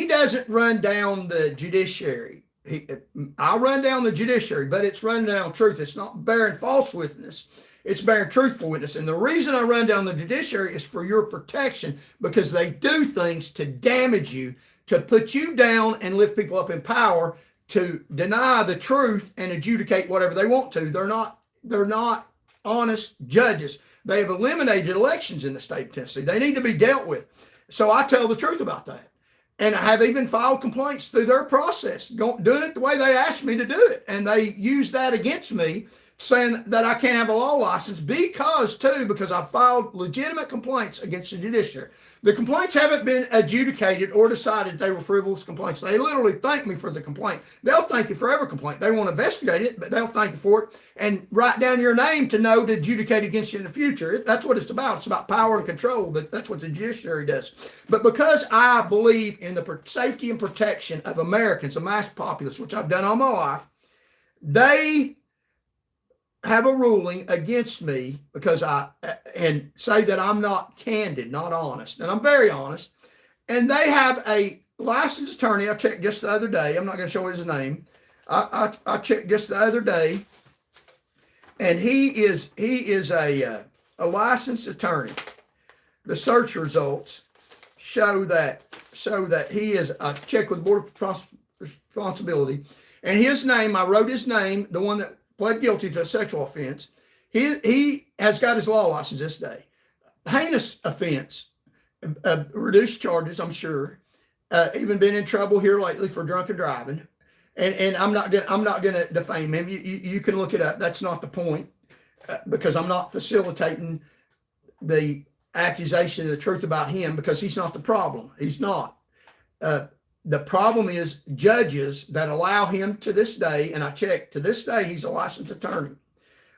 doesn't run down the judiciary. I run down the judiciary, but it's running down truth. It's not bearing false witness. It's bearing truthful witness. And the reason I run down the judiciary is for your protection, because they do things to damage you, to put you down and lift people up in power, to deny the truth and adjudicate whatever they want to. They're not honest judges. They have eliminated elections in the state of Tennessee. They need to be dealt with. So I tell the truth about that. And I have even filed complaints through their process, doing it the way they asked me to do it. And they use that against me, saying that I can't have a law license because I filed legitimate complaints against the judiciary. The complaints haven't been adjudicated or decided they were frivolous complaints. They literally thank me for the complaint. They'll thank you for every complaint. They won't investigate it, but they'll thank you for it and write down your name to know to adjudicate against you in the future. That's what it's about. It's about power and control. That's what the judiciary does. But because I believe in the safety and protection of Americans, the mass populace, which I've done all my life, they have a ruling against me because and say that I'm not candid, not honest. And I'm very honest. And they have a licensed attorney. I checked just the other day. I'm not going to show his name. I checked just the other day. And he is a licensed attorney. The search results show that he is, I checked with the Board of Responsibility. And his name, I wrote his name, the one that pled guilty to a sexual offense. He has got his law license this day. Heinous offense, reduced charges, I'm sure. Even been in trouble here lately for drunken driving. And I'm not gonna defame him. You can look it up. That's not the point, because I'm not facilitating the accusation of the truth about him, because he's not the problem. He's not. The problem is judges that allow him to this day, and I checked, to this day, he's a licensed attorney.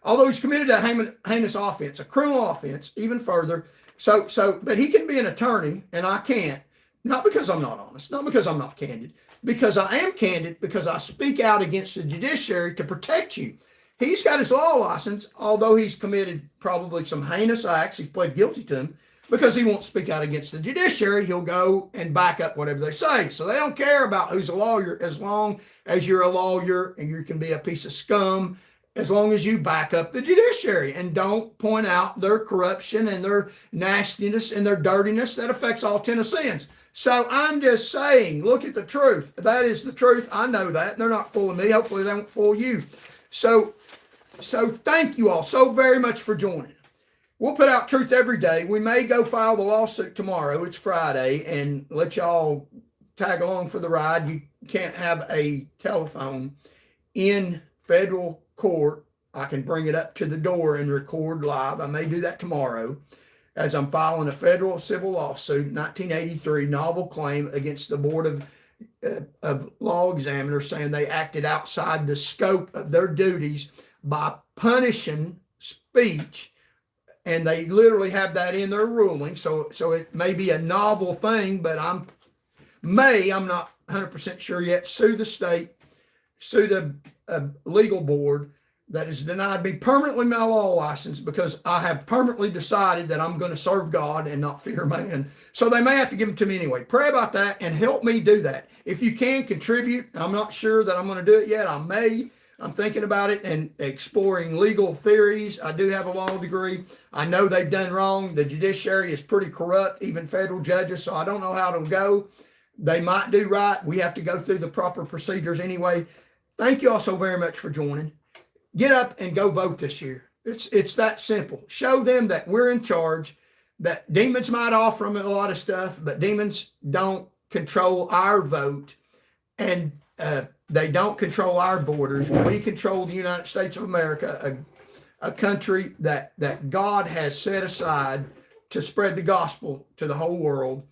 Although he's committed a heinous offense, a criminal offense, even further. But he can be an attorney, and I can't. Not because I'm not honest, not because I'm not candid, because I am candid, because I speak out against the judiciary to protect you. He's got his law license, although he's committed probably some heinous acts, he's pled guilty to them. Because he won't speak out against the judiciary, he'll go and back up whatever they say. So they don't care about who's a lawyer, as long as you're a lawyer and you can be a piece of scum, as long as you back up the judiciary and don't point out their corruption and their nastiness and their dirtiness that affects all Tennesseans. So I'm just saying, look at the truth. That is the truth. I know that. They're not fooling me. Hopefully they won't fool you. So thank you all so very much for joining. We'll put out truth every day. We may go file the lawsuit tomorrow. It's Friday, and let y'all tag along for the ride. You can't have a telephone in federal court. I can bring it up to the door and record live. I may do that tomorrow, as I'm filing a federal civil lawsuit, 1983 novel claim against the Board of Law Examiners, saying they acted outside the scope of their duties by punishing speech. And they literally have that in their ruling. So it may be a novel thing, but I'm not 100% sure yet, sue the state, sue the legal board that has denied me permanently my law license, because I have permanently decided that I'm going to serve God and not fear man. So they may have to give them to me anyway. Pray about that and help me do that. If you can contribute, I'm not sure that I'm going to do it yet. I'm thinking about it and exploring legal theories. I do have a law degree. I know they've done wrong. The judiciary is pretty corrupt, even federal judges, so I don't know how it'll go. They might do right. We have to go through the proper procedures anyway. Thank you all so very much for joining. Get up and go vote this year. It's that simple. Show them that we're in charge, that demons might offer them a lot of stuff, but demons don't control our vote, and they don't control our borders. We control the United States of America, a country that God has set aside to spread the gospel to the whole world.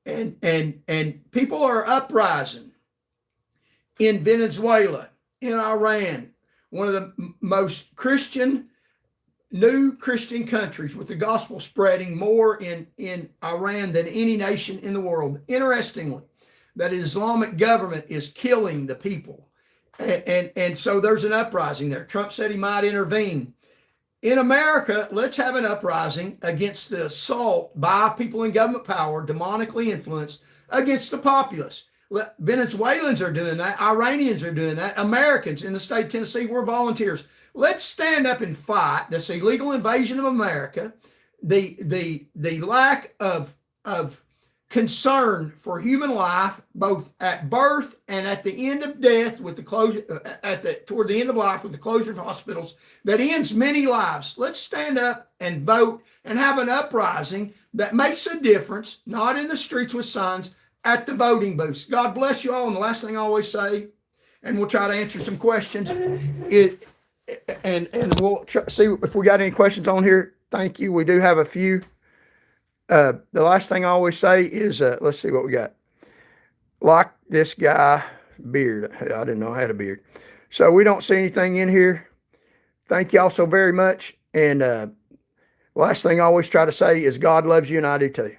And people are uprising in Venezuela, in Iran, one of the most new Christian countries, with the gospel spreading more in Iran than any nation in the world. Interestingly, that Islamic government is killing the people. And so there's an uprising there. Trump said he might intervene. In America, let's have an uprising against the assault by people in government power, demonically influenced, against the populace. Venezuelans are doing that. Iranians are doing that. Americans in the state of Tennessee, we're volunteers. Let's stand up and fight this illegal invasion of America, the lack of concern for human life, both at birth and at the end of death, with the closure toward the end of life, with the closure of hospitals that ends many lives. Let's stand up and vote and have an uprising that makes a difference, not in the streets with signs, at the voting booths. God bless you all. And the last thing I always say, and we'll try to answer some questions, and we'll see if we got any questions on here. Thank you. We do have a few. The last thing I always say is, let's see what we got. Like this guy, beard. I didn't know I had a beard. So we don't see anything in here. Thank y'all so very much. And last thing I always try to say is God loves you and I do too.